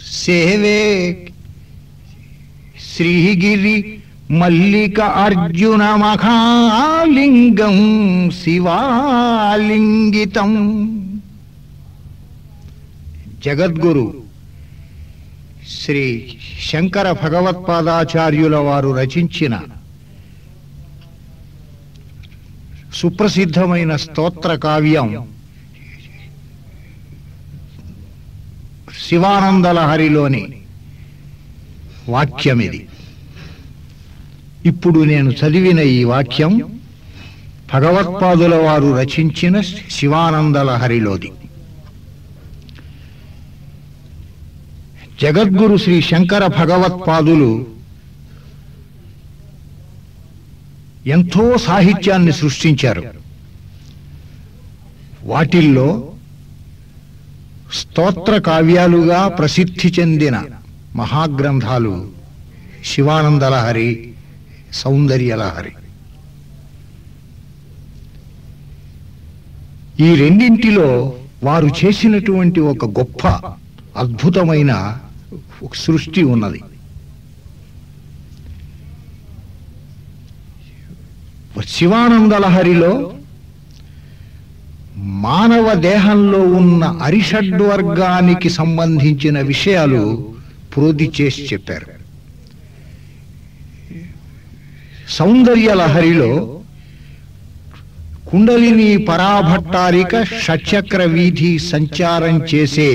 సేవే శ్రీగిరి మల్లిక అర్జున మఖాలింగం శివాలింగితం. జగద్గురు శ్రీ శంకర భగవత్పాదాచార్యుల వారు రచించిన సుప్రసిద్ధమైన స్తోత్ర కావ్యం శివానందలహరిలోని వాక్యమిది. ఇప్పుడు నేను చదివిన ఈ వాక్యం భగవత్పాదుల వారు రచించిన శివానందలహరిలోది. జగద్గురు శ్రీ శంకర భగవత్పాదులు ఎంతో సాహిత్యాన్ని సృష్టించారు. వాటిల్లో స్తోత్ర కావ్యాలుగా ప్రసిద్ధి చెందిన మహాగ్రంథాలు శివానందలహరి, సౌందర్యలహరి. ఈ రెండింటిలో వారు చేసినటువంటి ఒక గొప్ప అద్భుతమైన సృష్టి ఉన్నది. శివానందలహరిలో మానవ దేహంలో ఉన్న అరిషడ్వర్గానికి సంబంధించిన విషయాలు ప్రోది చేసి చెప్పారు. సౌందర్యలహరిలో కుండలిని పరాభట్టారిక షట్చక్ర వీధి సంచారం చేసే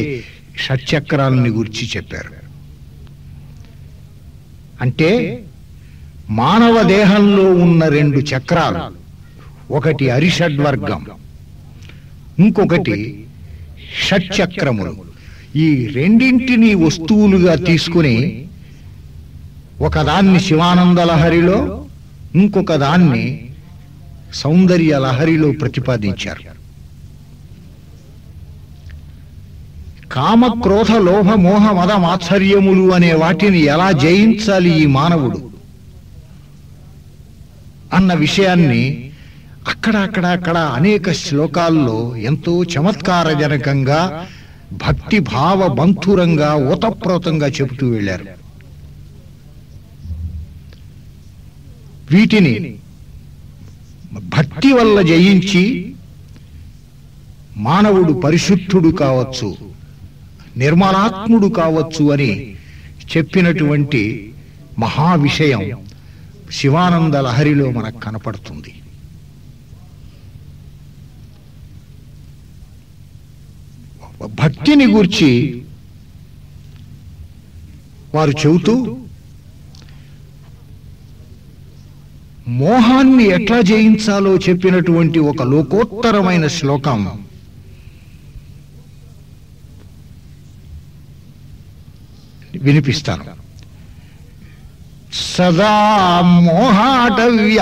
షట్చక్రాలని గురించి చెప్పారు. అంటే మానవ దేహంలో ఉన్న రెండు చక్రాలు, ఒకటి అరిషడ్వర్గం, ఇంకొకటి షట్చక్రములు. ఈ రెండింటినీ వస్తువులుగా తీసుకుని ఒకదాన్ని శివానందలహరిలో, ఇంకొక దాన్ని సౌందర్యలహరిలో ప్రతిపాదించారు. కామ క్రోధ లోభ మోహ మద మాత్సర్యములు అనే వాటిని ఎలా జయించాలి ఈ మానవుడు అన్న విషయాన్ని అక్కడ అనేక శ్లోకాల్లో ఎంతో చమత్కారజనకంగా, భక్తి భావ బంధురంగా, ఓతప్రోతంగా చెబుతూ వెళ్ళారు. వీటిని భక్తి వల్ల జయించి మానవుడు పరిశుద్ధుడు కావచ్చు, నిర్మలాత్ముడు కావచ్చు అని చెప్పినటువంటి మహా విషయం శివానంద లహరిలో మనకు కనపడుతుంది. భక్తిని గూర్చి వారు చెబుతూ మోహాన్ని ఎట్లా జయించాలో చెప్పినటువంటి ఒక లోకోత్తరమైన శ్లోకం వినిపిస్తాను. సదా మోహాటవ్యాంచరతి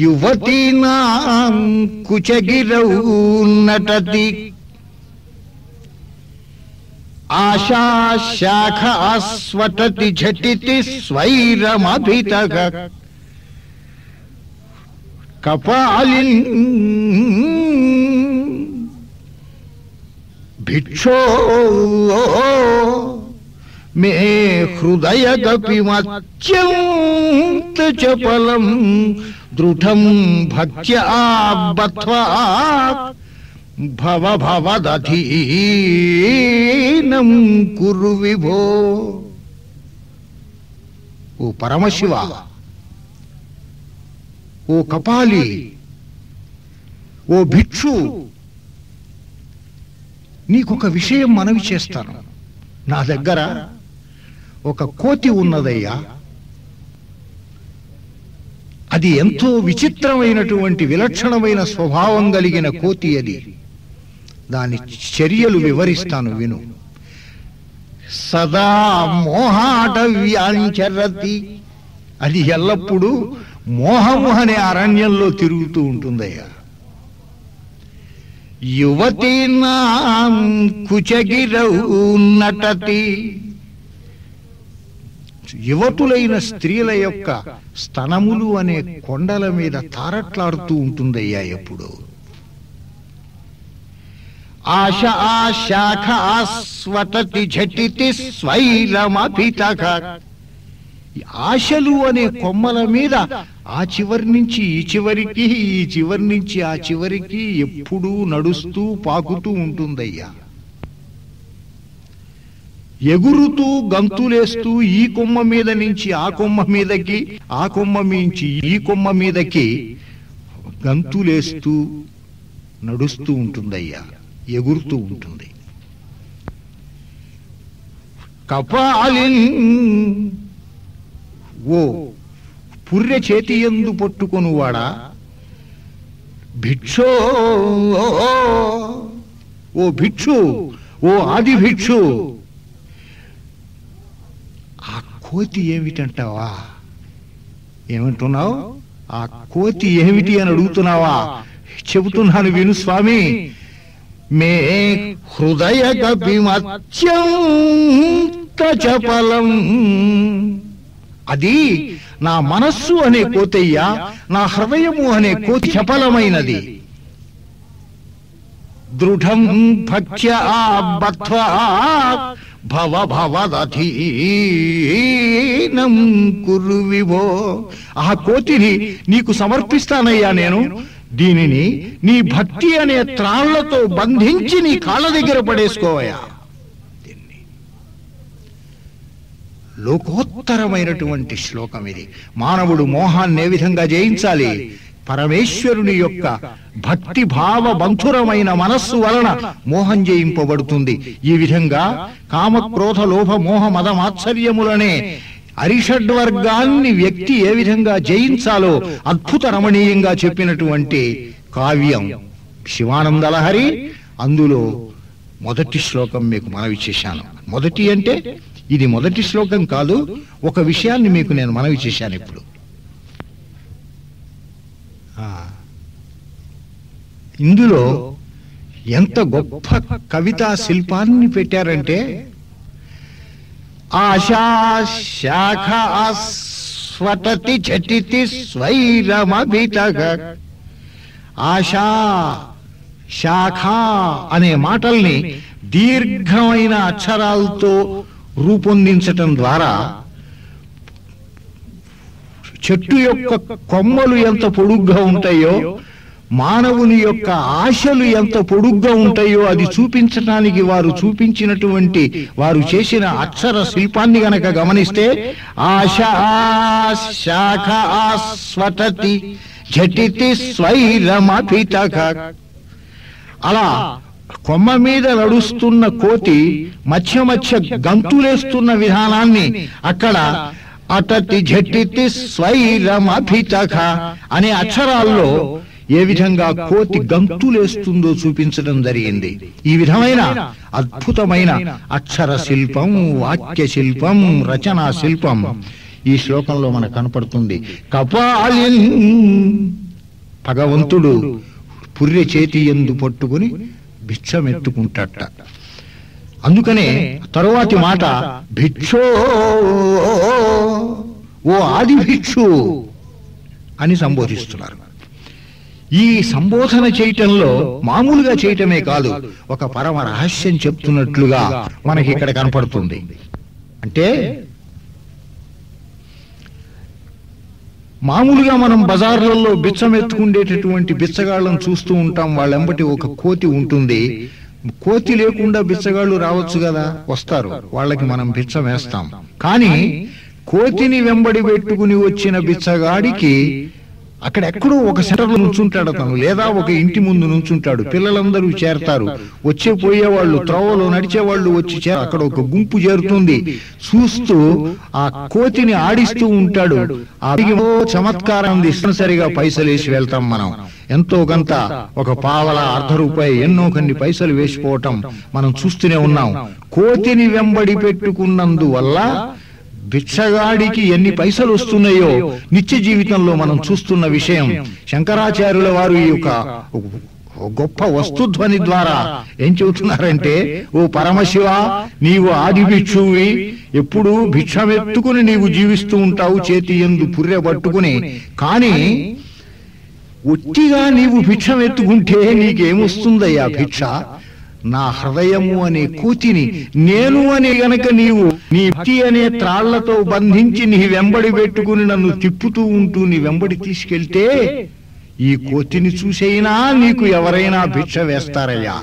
యువతీనాం కుచగిరౌ నటతి ఆశాశాఖ ఆస్వటతి ఝటితి స్వైరమభితగ కపాలిన్ భిక్షో మే హృదయ కపిమత్యంత చపలం దృఢం భక్త్యా బధ్వా భవ భవదధీనం కురు విభో. ఓ పరమశివ, ఓ కపాలి, ఓ భిక్షు, నీకొక విషయం మనవి చేస్తాను. నా దగ్గర ఒక కోతి ఉన్నదయ్యా. అది ఎంతో విచిత్రమైనటువంటి విలక్షణమైన స్వభావం కలిగిన కోతి. అది దాని చర్యలు వివరిస్తాను, విను. సదా మోహాటవ్యాంచరతి, అది ఎల్లప్పుడూ మోహము అనే అరణ్యంలో తిరుగుతూ ఉంటుందయ్యా. యువతీనాం కుచగిరౌ నటతి, యువతులైన స్త్రీల యొక్క స్తనములు అనే కొండల మీద తారట్లాడుతూ ఉంటుందయ్యా ఎప్పుడు. ఆశ శాఖ స్వతతి ఝటితి స్వైరమభితః. ఆశలు అనే కొమ్మల మీద ఆ చివరి నుంచి ఈ చివరికి, ఈ చివరి నుంచి ఆ చివరికి ఎప్పుడూ నడుస్తూ పాకుతూ ఉంటుందయ్యా. ఎగురుతూ గంతులేస్తూ ఈ కొమ్మ మీద నుంచి ఆ కొమ్మ మీదకి, ఆ కొమ్మ నుంచి ఈ కొమ్మ మీదకి గంతులేస్తూ నడుస్తూ ఉంటుందయ్యా, ఎగురుతూ ఉంటుంది. కపాలిన్, ఓ పుర్రె చేతి యందు పట్టుకొనువాడా, భిక్షో, ఓ భిక్షు, ఓ ఆది భిక్షు. ఆ కోతి ఏమిటంటావా? ఏమంటున్నావు? ఆ కోతి ఏమిటి అని అడుగుతున్నావా? చెబుతున్నాను విను స్వామి. మే హృదయ గపిమత్యంత చపలం. అది నా మనస్సు అనే కోతయ్యా, నా హృదయము అనే కోతి చపలమైనది. దృఢం భక్ష్య బధ్వా భవ భవదధీనం కురు విభో. ఆ కోతిని నీకు సమర్పిస్తానయ్యా నేను. దీనిని నీ భక్తి అనే త్రాళ్లతో బంధించి నీ కాళ్ళ దగ్గర పడేసుకోవయ్యా. లోకోత్తరమైనటువంటి శ్లోకం ఇది. మానవుడు మోహాన్ని ఏ విధంగా జయించాలి? పరమేశ్వరుని యొక్క భక్తి భావ బంధురమైన మనస్సు వలన మోహం జయింపబడుతుంది. ఈ విధంగా కామ క్రోధ లోభ మోహ మద మాత్సర్యములనే అరిషడ్వర్గాన్ని వ్యక్తి ఏ విధంగా జయించాలో అద్భుత రమణీయంగా చెప్పినటువంటి కావ్యం శివానంద లహరి. అందులో మొదటి శ్లోకం మీకు మనవి చేశాను. మొదటి అంటే ఇది మొదటి శ్లోకం కాదు, ఒక విషయాన్ని మీకు నేను మనవి చేశాను. ఇప్పుడు ఇందులో ఎంత గొప్ప కవితా శిల్పాన్ని పెట్టారంటే, ఆశా శాఖ స్వతతి ఝటితి స్వైరమభితః. ఆశా శాఖ అనే మాటల్ని దీర్ఘమైన అక్షరాలతో రూపొందించటం ద్వారా చెట్టు యొక్క కొమ్మలు ఎంత పొడుగ్గా ఉంటాయో, మానవుని యొక్క ఆశలు ఎంత పొడుగ్గా ఉంటాయో అది చూపించటానికి వారు చూపించినటువంటి, వారు చేసిన అక్షర శిల్పాన్ని గనక గమనిస్తే, ఆశా శాఖ స్వతతి ఝటితి స్వైరమభితః. అలా కొమ్మ మీద నడుస్తున్న కోతి మధ్య మధ్య గంతులేస్తున్న విధానాన్ని అక్కడ అతతి ఝటితి స్వైరమభితః అనే అక్షరాల్లో ఏ విధంగా కోతి గంతులేస్తుందో చూపించడం జరిగింది. ఈ విధమైన అద్భుతమైన అక్షర శిల్పం, వాక్య శిల్పం, రచనా శిల్పం ఈ శ్లోకంలో మనకు కనపడుతుంది. కపాలిన్, భగవంతుడు పుర్రె చేతి యందు పట్టుకుని భిక్షమెత్తుకుంటాట. అందుకనే తరువాతి మాట భిక్షో, ఓ ఆది భిక్షు అని సంబోధిస్తున్నారు. ఈ సంబోధన చేయటంలో మామూలుగా చేయటమే కాదు, ఒక పరమ రహస్యం చెప్తున్నట్లుగా మనకి ఇక్కడ కనపడుతుంది. అంటే మామూలుగా మనం బజార్లలో బిచ్చమెత్తుకుండేటటువంటి బిచ్చగాళ్ళను చూస్తూ ఉంటాం. వాళ్ళెంబటి ఒక కోతి ఉంటుంది. కోతి లేకుండా బిచ్చగాళ్ళు రావచ్చు కదా, వస్తారు, వాళ్ళకి మనం బిచ్చం వేస్తాం. కానీ కోతిని వెంబడి పెట్టుకుని వచ్చిన బిచ్చగాడికి అక్కడెక్కడో ఒక సెంటర్లో నుంచుంటాడు అతను, లేదా ఒక ఇంటి ముందు నుంచుంటాడు. పిల్లలందరూ చేరతారు, వచ్చే పోయేవాళ్ళు, త్రోవలో నడిచేవాళ్ళు వచ్చి అక్కడ ఒక గుంపు చేరుతుంది. చూస్తూ ఆ కోతిని ఆడిస్తూ ఉంటాడు. ఆ చమత్కారం సరిగా పైసలు వేసి వెళ్తాం మనం. ఎంతో కొంత, ఒక పావల, ₹1 ఎన్నో కొన్ని పైసలు వేసిపోవటం మనం చూస్తూనే ఉన్నాం. కోతిని వెంబడి పెట్టుకున్నందువల్ల భిక్షగాడికి ఎన్ని పైసలు వస్తున్నాయో నిత్య జీవితంలో మనం చూస్తున్న విషయం. శంకరాచార్యుల వారు ఈ యొక్క గొప్ప వస్తుధ్వని ద్వారా ఏం చెబుతున్నారంటే, ఓ పరమశివ, నీవు ఆది భిక్షువి, ఎప్పుడూ భిక్షమెత్తుకుని నీవు జీవిస్తూ ఉంటావు, చేతి యందు పుర్రె పట్టుకుని. కానీ ఒట్టిగా నీవు భిక్షమెత్తుకుంటే నీకేమొస్తుందయ్యా భిక్ష? నా హృదయము అనే కోతిని నేను అని గనక నీవు నీ భక్తి అనే త్రాళ్లతో బంధించి నీ వెంబడి పెట్టుకుని నన్ను తిప్పుతూ ఉంటూ నీ వెంబడి తీసుకెళ్తే ఈ కోతిని చూసైనా నీకు ఎవరైనా భిక్ష వేస్తారయ్యా.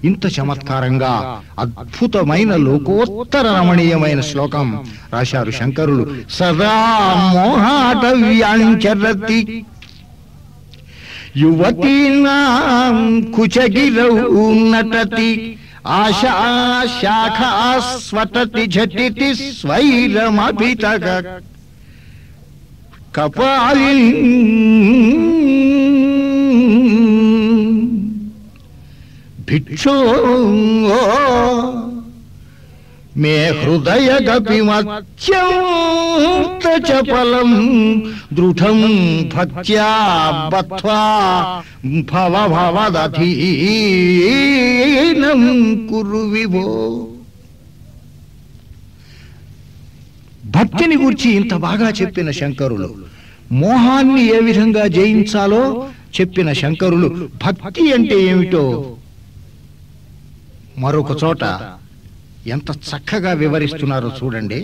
ఇంత చమత్కారంగా అద్భుతమైన లోకోత్తర రమణీయమైన శ్లోకం రాశారు శంకరులు. సదా మోహాటవ్యాంచరతి యువతీనాం కుచగిరౌ నటతి ఆశా శాఖా స్వటతి ఝటితి స్వైరమభితగ కపాలిన్ భిక్షో మే హృదయ గపిమత్యంత చపలం దృఢం భక్త్యా బత్వా భవ భవదధీనం కురు విభో. భక్తిని గురించి ఇంత బాగా చెప్పిన శంకరులు, మోహాన్ని ఏ విధంగా జయించాలో చెప్పిన శంకరులు భక్తి అంటే ఏమిటో మరొక చోట ఎంత చక్కగా వివరిస్తున్నారో చూడండి.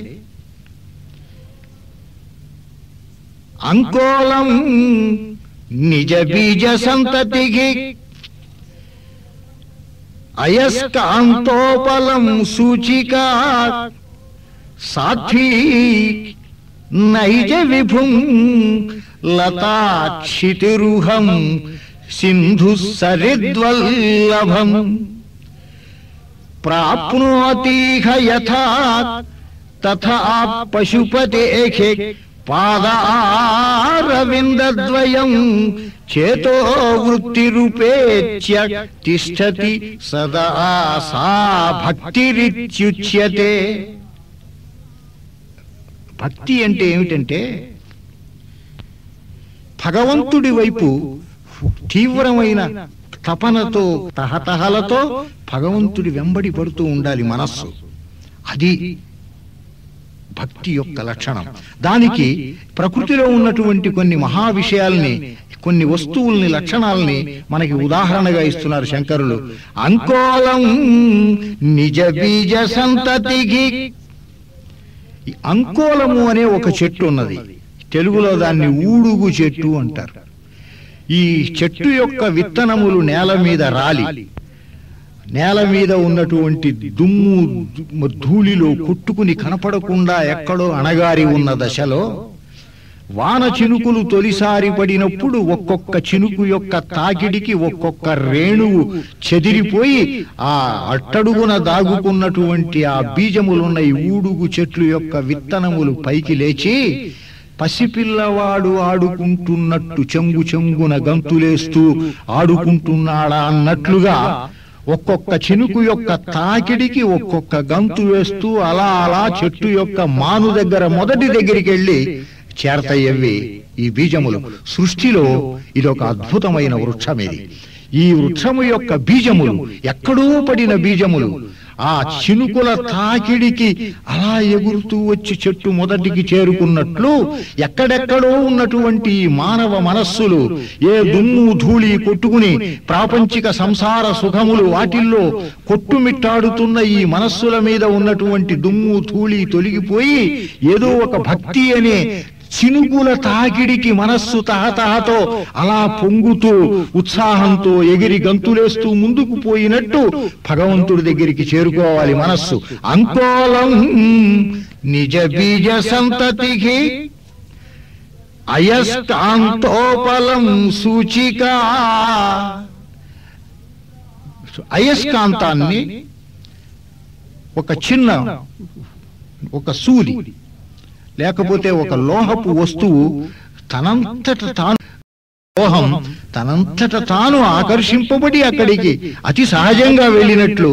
అంకోలం నిజ బీజ సంతతికి అయస్కాంతోపలం సూచికా సాధ్వీ నైజ విభుం లతాక్షితిరుహం సింధు సరిద్వల్లభం ప్రాప్నోతిహ యథా తథా పశుపతేః పాదారవిందద్వయం చేతో వృత్తిరుపేత్య తిష్టతి సదా సా భక్తిరిత్యుచ్యతే. భక్తి అంటే ఏమిటంటే భగవంతుడి వైపు తీవ్రమైన తపనతో తహతహలతో భగవంతుడి వెంబడి పడుతూ ఉండాలి మనస్సు. అది భక్తి యొక్క లక్షణం. దానికి ప్రకృతిలో ఉన్నటువంటి కొన్ని మహా విషయాల్ని, కొన్ని వస్తువుల్ని, లక్షణాలని మనకి ఉదాహరణగా ఇస్తున్నారు శంకరులు. అంకోలం నిజ బీజ సంతతికి. అంకోలము అనే ఒక చెట్టు ఉన్నది. తెలుగులో దాన్ని ఊడుగు చెట్టు అంటారు. ఈ చెట్టు యొక్క విత్తనములు నేల మీద రాలి నేల మీద ఉన్నటువంటి దుమ్ము ధూళిలో కొట్టుకుని కనపడకుండా ఎక్కడో అణగారి ఉన్న దశలో వాన చినుకులు తొలిసారి పడినప్పుడు ఒక్కొక్క చినుకు యొక్క తాకిడికి ఒక్కొక్క రేణువు చెదిరిపోయి ఆ అట్టడుగున దాగుకున్నటువంటి ఆ బీజములున్న ఈ ఊడుగు చెట్లు యొక్క విత్తనములు పైకి లేచి పసిపిల్లవాడు ఆడుకుంటున్నట్టు చెంగు చెంగున గంతులేస్తూ ఆడుకుంటున్నాడా అన్నట్లుగా ఒక్కొక్క చినుకు యొక్క తాకిడికి ఒక్కొక్క గంతు వేస్తూ అలా అలా చెట్టు యొక్క మాను దగ్గర మొదటి దగ్గరికి వెళ్ళి చేరతయ్యవి ఈ బీజములు. సృష్టిలో ఇదొక అద్భుతమైన వృక్షం. ఇది ఈ వృక్షము యొక్క బీజములు ఎక్కడో పడిన బీజములు ఆ చినుకుల తాకిడికి అలా ఎగురుతూ వచ్చి చెట్టు మొదటికి చేరుకున్నట్లు ఎక్కడెక్కడో ఉన్నటువంటి మానవ మనస్సులు ఏ దుమ్ము ధూళి కొట్టుకుని ప్రాపంచిక సంసార సుఖములు వాటిల్లో కొట్టుమిట్టాడుతున్న ఈ మనస్సుల మీద ఉన్నటువంటి దుమ్ము ధూళి తొలగిపోయి ఏదో ఒక భక్తి అనే చినుకుల తాకిడికి మనస్సు తహతహతో అలా పొంగుతూ ఉత్సాహంతో ఎగిరి గంతులేస్తూ ముందుకు పోయినట్టు భగవంతుడి దగ్గరికి చేరుకోవాలి మనస్సు. అంకోలం నిజ బీజ సంతతికి అయస్కాంతోపలం సూచికా. అయస్కాంతాన్ని ఒక సూది లేకపోతే ఒక లోహపు వస్తువు తనంతట తాను లోహం తనంతట తాను ఆకర్షింపబడి అక్కడికి అతి సహజంగా వెళ్ళినట్లు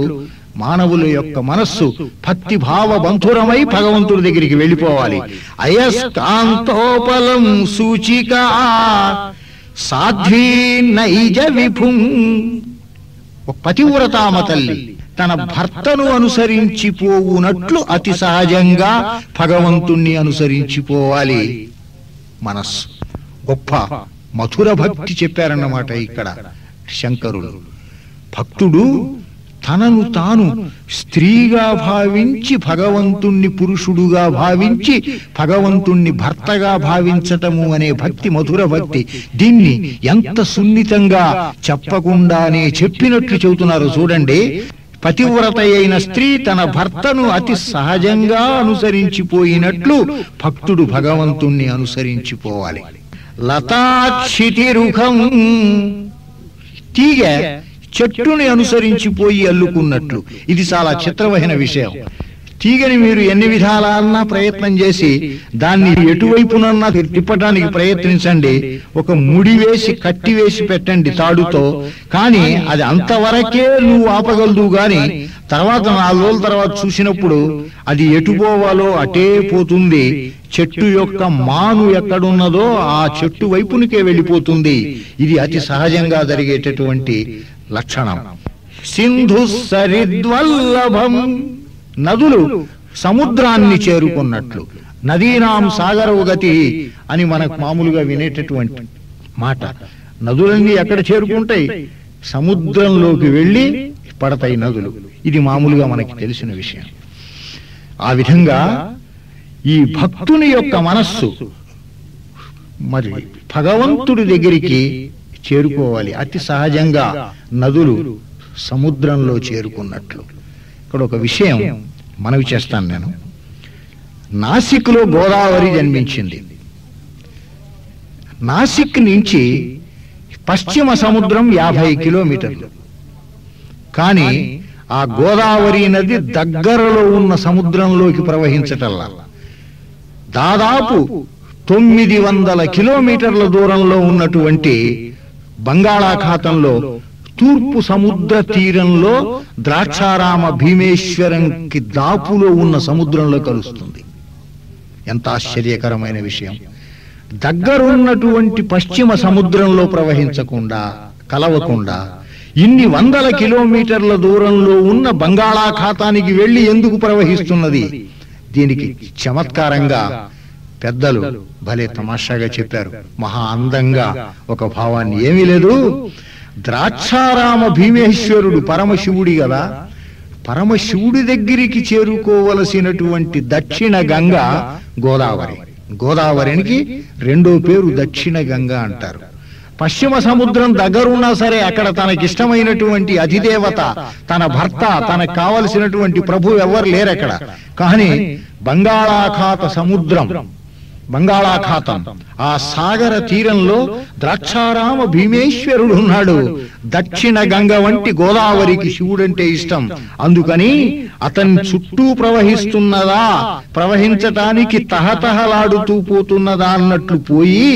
మానవుల యొక్క మనస్సు భక్తి భావ బంధురమై భగవంతుడి దగ్గరికి వెళ్ళిపోవాలి. అయస్కాంతోపలం సూచికా సాధ్వీ నైజ విభుం. పతివ్రతామ తల్లి తన భర్తను అనుసరించిపోవునట్లు అతి సహజంగా భగవంతుణ్ణి అనుసరించిపోవాలి మనస్సు. గొప్ప మధుర భక్తి చెప్పారన్నమాట ఇక్కడ శంకరులు. భక్తుడు తనను తాను స్త్రీగా భావించి భగవంతుణ్ణి పురుషుడుగా భావించి భగవంతుణ్ణి భర్తగా భావించటము అనే భక్తి, మధుర భక్తి, దీన్ని ఎంత సున్నితంగా చెప్పకుండానే చెప్పినట్లు చెబుతున్నారు చూడండి. పతివ్రత అయిన స్త్రీ తన భర్తను అతి సహజంగా అనుసరించిపోయినట్లు భక్తుడు భగవంతుణ్ణి అనుసరించిపోవాలి. లతాక్షితిరుఖం, తీగ చెట్టుని అనుసరించిపోయి అల్లుకున్నట్లు. ఇది చాలా చిత్రమైన విషయం. తీగని మీరు ఎన్ని విధాలన్నా ప్రయత్నం చేసి దాన్ని ఎటువైపునన్నా తిప్పటానికి ప్రయత్నించండి, ఒక ముడి వేసి కట్టి వేసి పెట్టండి తాడుతో, కానీ అది అంతవరకే నువ్వు ఆపగలదు. గాని తర్వాత 4 రోజుల తర్వాత చూసినప్పుడు అది ఎటు పోవాలో అటే పోతుంది. చెట్టు యొక్క మాను ఎక్కడున్నదో ఆ చెట్టు వైపునికే వెళ్ళిపోతుంది. ఇది అతి సహజంగా జరిగేటటువంటి లక్షణం. సింధు సరిద్వల్లభం, నదులు సముద్రాన్ని చేరుకున్నట్లు. నదీనాం సాగరవు గతి అని మనకు మామూలుగా వినేటటువంటి మాట. నదులన్నీ ఎక్కడ చేరుకుంటాయి? సముద్రంలోకి వెళ్ళి పడతాయి నదులు. ఇది మామూలుగా మనకి తెలిసిన విషయం. ఆ విధంగా ఈ భక్తుని యొక్క మనస్సు మరి భగవంతుడి దగ్గరికి చేరుకోవాలి. అతి సహజంగా నదులు సముద్రంలో చేరుకున్నట్లు. ఇక్కడ ఒక విషయం మనవి చేస్తాను నేను. నాసిక్లో గోదావరి జన్మించింది. నాసిక్ నుంచి పశ్చిమ సముద్రం 50 కిలోమీటర్లు. కానీ ఆ గోదావరి నది దగ్గరలో ఉన్న సముద్రంలోకి ప్రవహించటల్లా దాదాపు 900 కిలోమీటర్ల దూరంలో ఉన్నటువంటి బంగాళాఖాతంలో తూర్పు సముద్ర తీరంలో ద్రాక్షారామ భీమేశ్వరంకి దాపులో ఉన్న సముద్రంలో కలుస్తుంది. ఎంత ఆశ్చర్యకరమైన విషయం! దగ్గరున్నటువంటి పశ్చిమ సముద్రంలో ప్రవహించకుండా, కలవకుండా ఇన్ని 100 కిలోమీటర్ల దూరంలో ఉన్న బంగాళాఖాతానికి వెళ్లి ఎందుకు ప్రవహిస్తున్నది? దీనికి చమత్కారంగా పెద్దలు భలే తమాషాగా చెప్పారు. మహా అందంగా ఒక భావాన్ని. ఏమీ లేదు, ద్రాక్షారామ భీమేశ్వరుడు పరమశివుడి కదా, పరమశివుడి దగ్గరికి చేరుకోవలసినటువంటి దక్షిణ గంగ గోదావరి. గోదావరికి రెండో పేరు దక్షిణ గంగ అంటారు. పశ్చిమ సముద్రం దగ్గరున్నా సరే అక్కడ తనకిష్టమైనటువంటి అధిదేవత, తన భర్త, తనకు కావలసినటువంటి ప్రభు ఎవరు లేరక్కడ. కానీ బంగాళాఖాతం ఆ సాగర తీరంలో ద్రాక్షారామ భీమేశ్వరుడు ఉన్నాడు. దక్షిణ గంగ వంటి గోదావరికి శివుడంటే ఇష్టం. అందుకని అతని చుట్టూ ప్రవహిస్తున్నదా, ప్రవహించటానికి తహతహలాడుతూ పోతున్నదా అన్నట్లు పోయి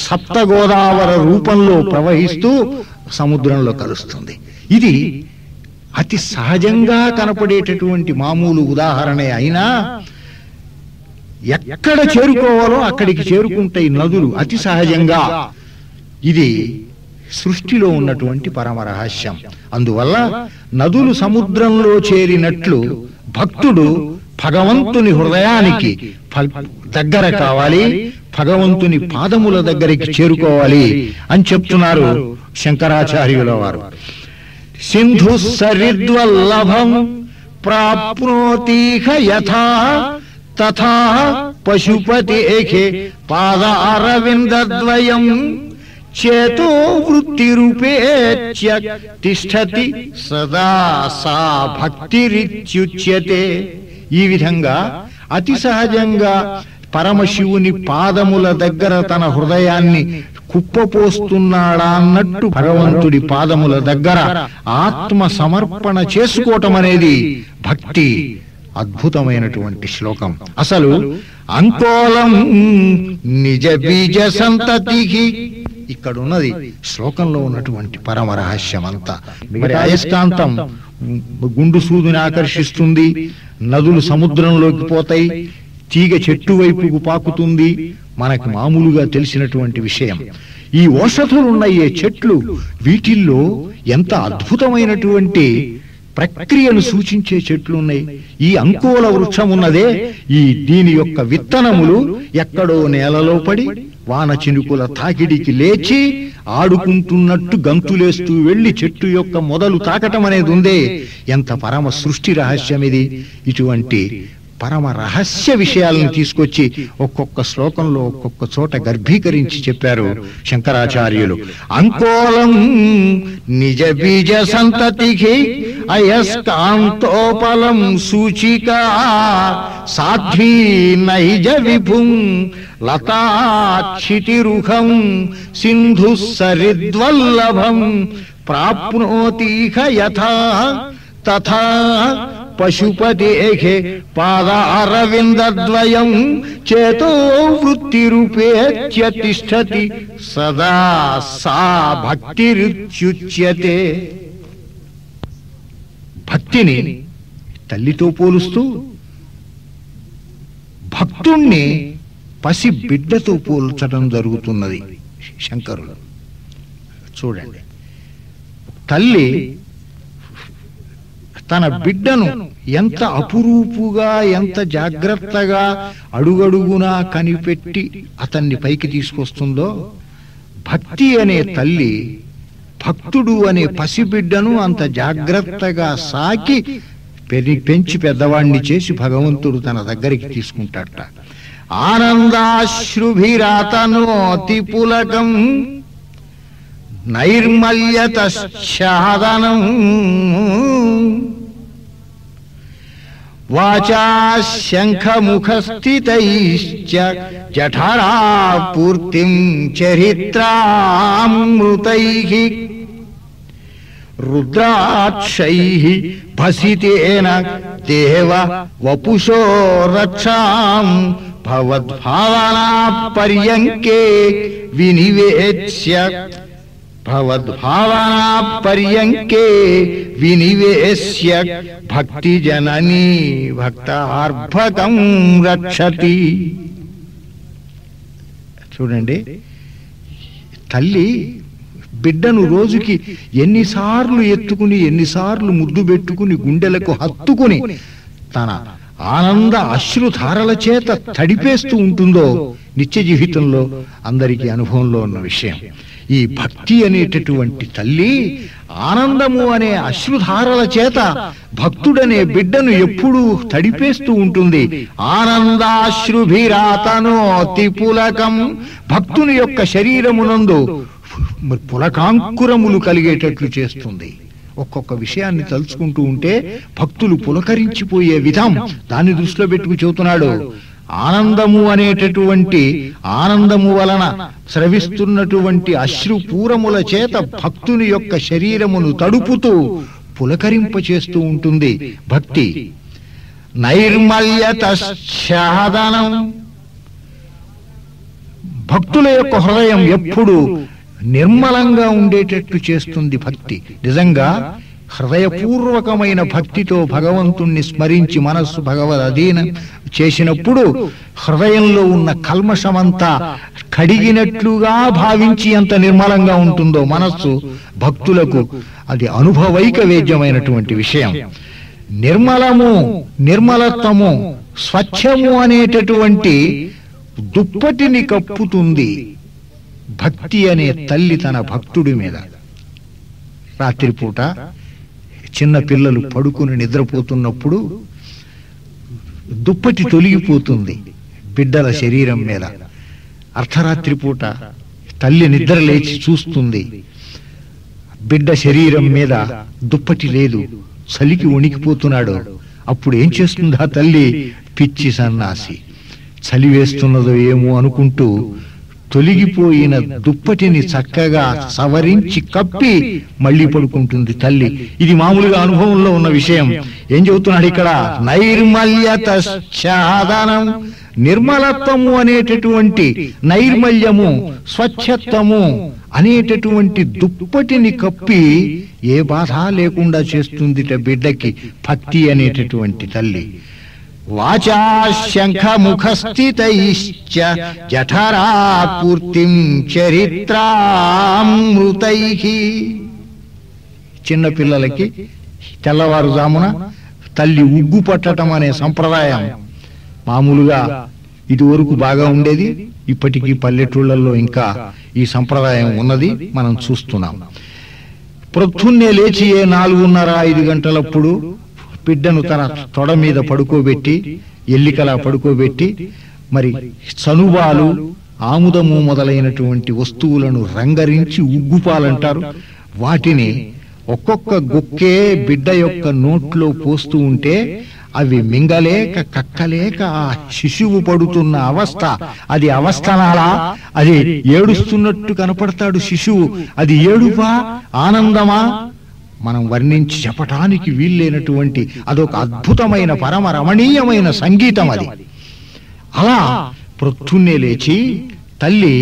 సప్త గోదావర రూపంలో ప్రవహిస్తూ సముద్రంలో కలుస్తుంది. ఇది అతి సహజంగా కనపడేటటువంటి మామూలు ఉదాహరణే అయినా ఎక్కడ చేరుకోవాలో అక్కడికి చేరుకుంటాయి నదులు అతి సహజంగా. ఇది సృష్టిలో ఉన్నటువంటి పరమ రహస్యం. అందువల్ల నదులు సముద్రంలో చేరినట్లు భక్తుడు భగవంతుని హృదయానికి దగ్గర కావాలి, భగవంతుని పాదముల దగ్గరికి చేరుకోవాలి అని చెప్తున్నారు శంకరాచార్యుల వారు. సింధు సరిద్వల్లభం ప్రాప్నోతిహ యథా తథా పశుపతేః పాదారవిందద్వయం చేతో వృత్తిరూపేత్య తిష్ఠతి సదా సా భక్తిరిత్యుచ్యతే. ఈ విధంగా అతి సహజంగా పరమశివుని పాదముల దగ్గర తన హృదయాన్ని కుప్పపోస్తున్నాడా అన్నట్టు భగవంతుడి పాదముల దగ్గర ఆత్మ సమర్పణ చేసుకోవటం అనేది భక్తి. అద్భుతమైనటువంటి శ్లోకం. అసలు అంకోలం నిజ బీజ సంతతికి ఇక్కడ ఉన్నది శ్లోకంలో ఉన్నటువంటి పరమ రహస్యం అంతా. మరి అయస్కాంతం గుండు సూదిని ఆకర్షిస్తుంది, నదులు సముద్రంలోకి పోతాయి, తీగ చెట్టు వైపుకు పాకుతుంది, మనకు మామూలుగా తెలిసినటువంటి విషయం. ఈ ఔషధులున్న ఈ చెట్లు, వీటిల్లో ఎంత అద్భుతమైనటువంటి ప్రక్రియను సూచించే చెట్లు ఉన్నాయి. ఈ అంకోల వృక్షం ఉన్నదే, దీని యొక్క విత్తనములు ఎక్కడో నేలలో పడి వాన చినుకుల తాకిడికి లేచి ఆడుకుంటున్నట్టు గంతులేస్తూ వెళ్లి చెట్టు యొక్క మొదలు తాకటం అనేది ఉందే, ఎంత పరమ సృష్టి రహస్యం ఇది. ఇటువంటి పరమ రహస్య విషయాలను తీసుకొచ్చి ఒక్కొక్క శ్లోకంలో ఒక్కొక్క చోట గర్భీకరించి చెప్పారు శంకరాచార్యులు. అంకోలం నిజ బీజ సంతతికి అయస్కాంతోపలం సూచికా సాధ్వీ నైజ విభుం లతాక్షితిరుఖం సింధు సరిద్వల్లభం ప్రాప్నోతిహ యథా తథా పశుపతేః పాదారవిందద్వయం చేతో వృత్తిరూపేత్య తిష్టతి సదా సా భక్తిరుచ్యుచ్యతే. భక్తిని తల్లితో పోలుస్తూ భక్తుణ్ణి పసి బిడ్డతో పోల్చడం జరుగుతున్నది శంకరులు. చూడండి, తల్లి తన బిడ్డను ఎంత అపురూపుగా, ఎంత జాగ్రత్తగా అడుగడుగునా కనిపెట్టి అతన్ని పైకి తీసుకొస్తుందో, భక్తి అనే తల్లి భక్తుడు అనే పసిబిడ్డను అంత జాగ్రత్తగా సాకి పెంచి పెద్దవాణ్ణి చేసి భగవంతుడు తన దగ్గరికి తీసుకుంటాడట. ఆనందాశ్రుభిరాతనోతి పులకం నైర్మల్యతశ్చాదనం వాచా శంఖముఖస్థితైశ్చ జఠరాపూర్తిం చరిత్రామృతైః రుద్రాక్షైః భసితేన దేవ వపుషో రక్షాం భవద్భావనా పర్యంకే వినివేశ్య భవద్భావనా పర్యంకే వినివేశ్య భక్తి జననీ భక్తార్భకం రక్షతి. చూడండి, తల్లి బిడ్డను రోజుకి ఎన్నిసార్లు ఎత్తుకుని, ఎన్నిసార్లు ముద్దు పెట్టుకుని, గుండెలకు హత్తుకుని తన ఆనంద అశ్రుధారల చేత తడిపేస్తూ ఉంటుందో నిత్య జీవితంలో అందరికీ అనుభవంలో ఉన్న విషయం. ఈ భక్తి అనేటటువంటి తల్లి ఆనందము అనే అశ్రుధారల చేత భక్తుడనే బిడ్డను ఎప్పుడూ తడిపేస్తూ ఉంటుంది. ఆనందాశ్రుభిరాతనోతి పులకం, భక్తుని యొక్క శరీరమునందు పులకాంకురములు కలిగేటట్లు చేస్తుంది. ఒక్కొక్క విషయాన్ని తలుచుకుంటూ ఉంటే భక్తులు పులకరించిపోయే విధం దాన్ని దృష్టిలో పెట్టుకు చెబుతున్నాడు. ఆనందము అనేటటువంటి ఆనందము వలన స్రవిస్తున్నటువంటి అశ్రుపూరముల చేత భక్తుని యొక్క శరీరమును తడుపుతూ పులకరింపచేస్తూ ఉంటుంది భక్తి. నైర్మల్యతశ్చాదనం, భక్తుల యొక్క హృదయం ఎప్పుడు నిర్మలంగా ఉండేటట్టు చేస్తుంది భక్తి. నిజంగా హృదయపూర్వకమైన భక్తితో భగవంతుణ్ణి స్మరించి మనస్సు భగవద్ అధీనం చేసినప్పుడు హృదయంలో ఉన్న కల్మషమంతా కడిగినట్లుగా భావించి ఎంత నిర్మలంగా ఉంటుందో మనస్సు, భక్తులకు అది అనుభవైక వేద్యమైనటువంటి విషయం. నిర్మలము, నిర్మలత్వము, స్వచ్ఛము అనేటటువంటి దుప్పటిని కప్పుతుంది భక్తి అనే తల్లి తన భక్తుడి మీద. రాత్రిపూట చిన్న పిల్లలు పడుకుని నిద్రపోతున్నప్పుడు దుప్పటి తొలగిపోతుంది బిడ్డల శరీరం మీద. అర్ధరాత్రి పూట తల్లి నిద్ర లేచి చూస్తుంది, బిడ్డ శరీరం మీద దుప్పటి లేదు, చలికి వణికిపోతున్నాడు. అప్పుడు ఏం చేస్తుందా తల్లి? పిచ్చి సన్నాసి, చలి వేస్తున్నదో ఏమో అనుకుంటూ తొలగిపోయిన దుప్పటిని చక్కగా సవరించి కప్పి మళ్లీ పడుకుంటుంది తల్లి. ఇది మామూలుగా అనుభవంలో ఉన్న విషయం. ఏం చెబుతున్నాడు ఇక్కడ? నైర్మల్యతశ్చాదనం, నిర్మలత్వము అనేటటువంటి నైర్మల్యము, స్వచ్ఛత్వము అనేటటువంటి దుప్పటిని కప్పి ఏ బాధ లేకుండా చేస్తుందిట బిడ్డకి భక్తి అనేటటువంటి తల్లి. వాచా శంఖముఖస్థితైశ్చ జఠరాపూర్తిం చరిత్రామృతైః, చిన్న పిల్లలకి తెల్లవారుజామున తల్లి ఉగ్గు పట్టడం అనే సంప్రదాయం మామూలుగా ఇదివరకు బాగా ఉండేది. ఇప్పటికీ పల్లెటూళ్ళల్లో ఇంకా ఈ సంప్రదాయం ఉన్నది, మనం చూస్తున్నాం. ప్రొద్దున్నే లేచి 4:30-5 గంటలప్పుడు బిడ్డను తన తొడ మీద పడుకోబెట్టి, ఎల్లికలా పడుకోబెట్టి, మరి చనుబాలు, ఆముదము మొదలైనటువంటి వస్తువులను రంగరించి ఉగ్గుపాలంటారు. వాటిని ఒక్కొక్క గుక్కే బిడ్డ యొక్క నోట్లో పోస్తూ ఉంటే అవి మింగలేక కక్కలేక ఆ శిశువు పడుతున్న అవస్థ, అది అవస్థనాలా, అది ఏడుస్తున్నట్టు కనపడతాడు శిశువు. అది ఏడుపా ఆనందమా మనం వర్ణించి చెప్పటానికి వీల్లేనటువంటి అదొక అద్భుతమైన పరమ రమణీయమైన సంగీతం అది. అలా ప్రొద్దున్నే లేచి తల్లి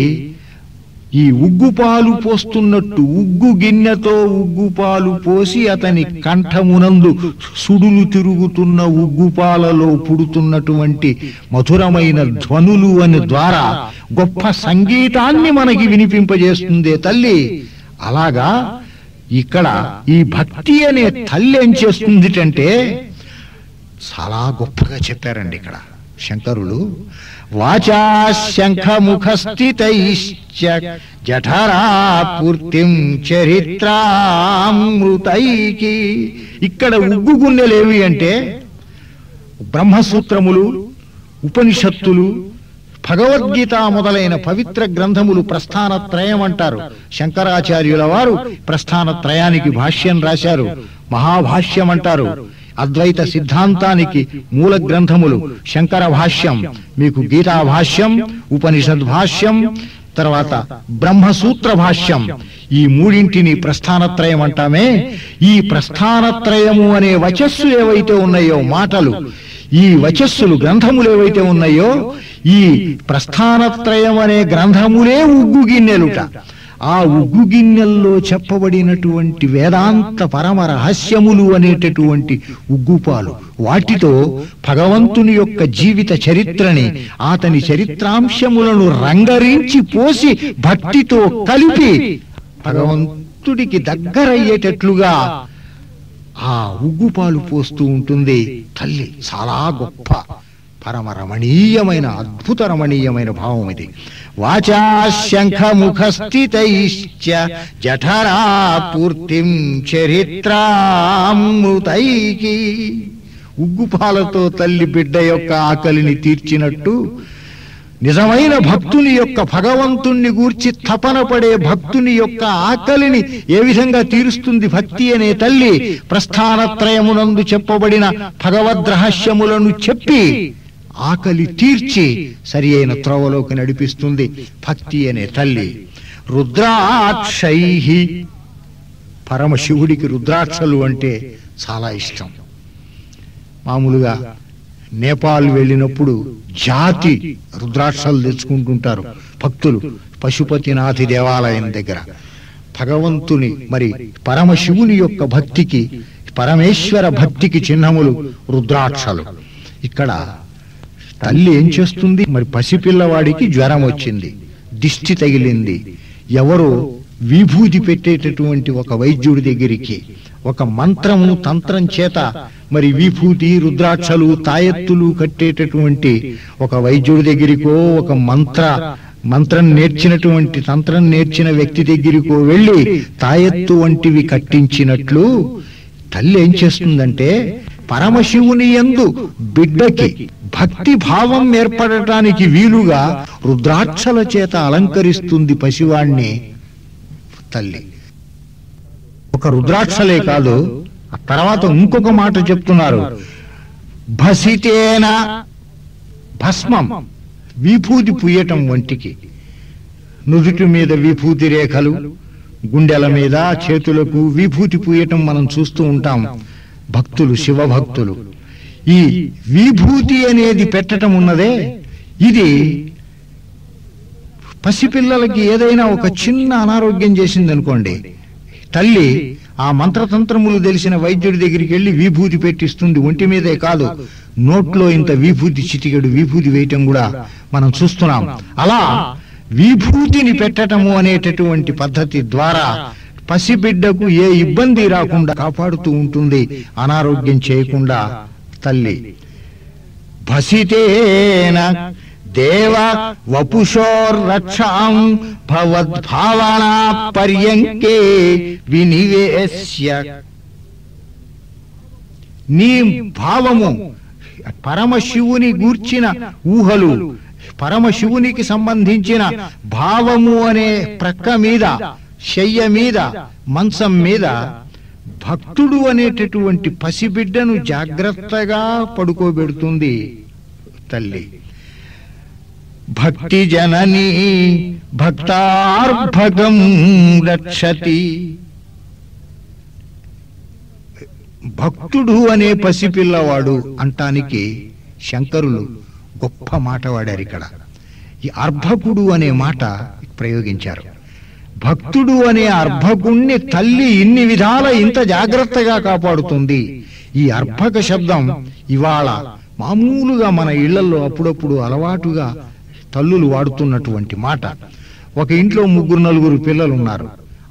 ఈ ఉగ్గుపాలు పోస్తున్నట్టు ఉగ్గు గిన్నెతో ఉగ్గుపాలు పోసి అతని కంఠమునందు సుడులు తిరుగుతున్న ఉగ్గుపాలలో పుడుతున్నటువంటి మధురమైన ధ్వనులు అని ద్వారా గొప్ప సంగీతాన్ని మనకి వినిపింపజేస్తుందే తల్లి. అలాగా ఇక్కడ ఈ భక్తి అనే తల్లి ఏం చేస్తుందిటంటే చాలా గొప్పగా చెప్పారండి ఇక్కడ శంకరులు. వాచా శంఖముఖస్థితైశ్చ జఠరా పూర్తిం చరిత్రామృతైకి. ఇక్కడ ఉగ్గు గున్నెలేవి అంటే బ్రహ్మసూత్రములు, ఉపనిషత్తులు, భగవద్గీత మొదలైన పవిత్ర గ్రంథములు ప్రస్థానత్రయం అంటారు. శంకరాచార్యుల వారు ప్రస్థానత్రయానికి భాష్యం రాశారు, మహాభాష్యం అంటారు. అద్వైత సిద్ధాంతానికి మూల గ్రంథములు శంకర భాష్యం, మీకు గీతా భాష్యం, ఉపనిషద్ భాష్యం, తర్వాత బ్రహ్మసూత్ర భాష్యం. ఈ మూడింటిని ప్రస్థానత్రయం అంటామే. ఈ ప్రస్థానత్రయము అనే వచస్సు ఏవైతే ఉన్నాయో, మాటలు, ఈ వచస్సులు గ్రంథములు ఏవైతే ఉన్నాయో, ఈ ప్రస్థానత్రయం అనే గ్రంథములే ఉగ్గు గిన్నెలుట. ఆ ఉగ్గు గిన్నెల్లో చెప్పబడినటువంటి వేదాంత పరమ రహస్యములు అనేటటువంటి ఉగ్గుపాలు, వాటితో భగవంతుని యొక్క జీవిత చరిత్రని, అతని చరిత్రాంశములను రంగరించి పోసి భక్తితో కలిపి భగవంతుడికి దగ్గరయ్యేటట్లుగా ఆ ఉగ్గుపాలు పోస్తూ ఉంటుంది తల్లి. చాలా గొప్ప పరమ రమణీయమైన అద్భుత రమణీయమైన భావం ఇది. వాచా శంఖముఖస్థితైశ్చ జఠరా పూర్తిం చరిత్రామృతైకి. ఉగ్గుపాలతో తల్లి బిడ్డ యొక్క ఆకలిని తీర్చినట్టు నిజమైన భక్తుని యొక్క, భగవంతుణ్ణి గూర్చి తపన పడే భక్తుని యొక్క ఆకలిని ఏ విధంగా తీరుస్తుంది భక్తి అనే తల్లి? ప్రస్థానత్రయమునందు చెప్పబడిన భగవద్ రహస్యములను చెప్పి ఆకలి తీర్చి సరి అయిన త్రోవలోకి నడిపిస్తుంది భక్తి అనే తల్లి. రుద్రాక్షై, పరమశివుడికి రుద్రాక్షలు అంటే చాలా ఇష్టం. మామూలుగా నేపాల్ వెళ్ళినప్పుడు జాతి రుద్రాక్షలు తెచ్చుకుంటుంటారు భక్తులు పశుపతినాథి దేవాలయం దగ్గర. భగవంతుని మరి పరమశివుని యొక్క భక్తికి, పరమేశ్వర భక్తికి చిహ్నములు రుద్రాక్షలు. ఇక్కడ తల్లి ఏం చేస్తుంది? మరి పసిపిల్లవాడికి జ్వరం వచ్చింది, దిష్టి తగిలింది. ఎవరో విభూతి పెట్టేటటువంటి ఒక వైద్యుడి దగ్గరికి ఒక మంత్రము తంత్రం చేత మరి విభూతి, రుద్రాక్షలు, తాయెత్తులు కట్టేటటువంటి ఒక వైద్యుడి దగ్గరికో, ఒక మంత్రం నేర్చినటువంటి తంత్రం నేర్చిన వ్యక్తి దగ్గరికో వెళ్ళి తాయెత్తు వంటివి కట్టించినట్లు తల్లి ఏం చేస్తుందంటే పరమశివుని యందు బిడ్డకి భక్తి భావం ఏర్పడటానికి వీలుగా రుద్రాక్షల చేత అలంకరిస్తుంది పసివాణ్ణి తల్లి. ఒక రుద్రాక్షలే కాదు, ఆ తర్వాత ఇంకొక మాట చెప్తున్నారు. భసితేన, భస్మం, విభూతి పుయ్యటం వంటికి, నుదుటి మీద విభూతి రేఖలు, గుండెల మీద, చేతులకు విభూతి పూయటం మనం చూస్తూ ఉంటాం భక్తులు, శివభక్తులు. ఈ విభూతి అనేది పెట్టటం ఉన్నదే, ఇది పసిపిల్లలకి ఏదైనా ఒక చిన్న అనారోగ్యం చేసింది అనుకోండి, తల్లి ఆ మంత్రతంత్రములు తెలిసిన వైద్యుడి దగ్గరికి వెళ్ళి విభూతి పెట్టిస్తుంది. ఒంటి మీదే కాదు, నోట్లో ఇంత విభూతి, చిటికెడు విభూతి వేయటం కూడా మనం చూస్తున్నాం. అలా విభూతిని పెట్టటము అనేటటువంటి పద్ధతి ద్వారా పసిబిడ్డకు ఏ ఇబ్బంది రాకుండా కాపాడుతూ ఉంటుంది, అనారోగ్యం చేయకుండా తల్లి. భసితేన దేవ వపుషోర్రక్షాం భవద్భావనా పర్యంకే వినివేశ్య. నీ భావము పరమశివుని గూర్చిన ఊహలు, పరమశివునికి సంబంధించిన భావము అనే ప్రక్క మీద, శయ్య మీద, మంచం మీద భక్తుడు అనేటటువంటి పసిబిడ్డను జాగ్రత్తగా పడుకోబెడుతుంది తల్లి. భక్తి జననీ భక్తార్భగం రక్షతి. భక్తుడు అనే పసిపిల్లవాడు అంటానికి శంకరులు గొప్ప మాట వాడారు. ఇక్కడ ఈ అర్భకుడు అనే మాట ప్రయోగించారు. భక్తుడు అనే అర్భకుణ్ణి తల్లి ఇన్ని విధాల ఇంత జాగ్రత్తగా కాపాడుతుంది. ఈ అర్భక శబ్దం ఇవాళ మామూలుగా మన ఇళ్లలో అప్పుడప్పుడు అలవాటుగా తల్లులు వాడుతున్నటువంటి మాట. ఒక ఇంట్లో 3-4 పిల్లలు ఉన్నారు.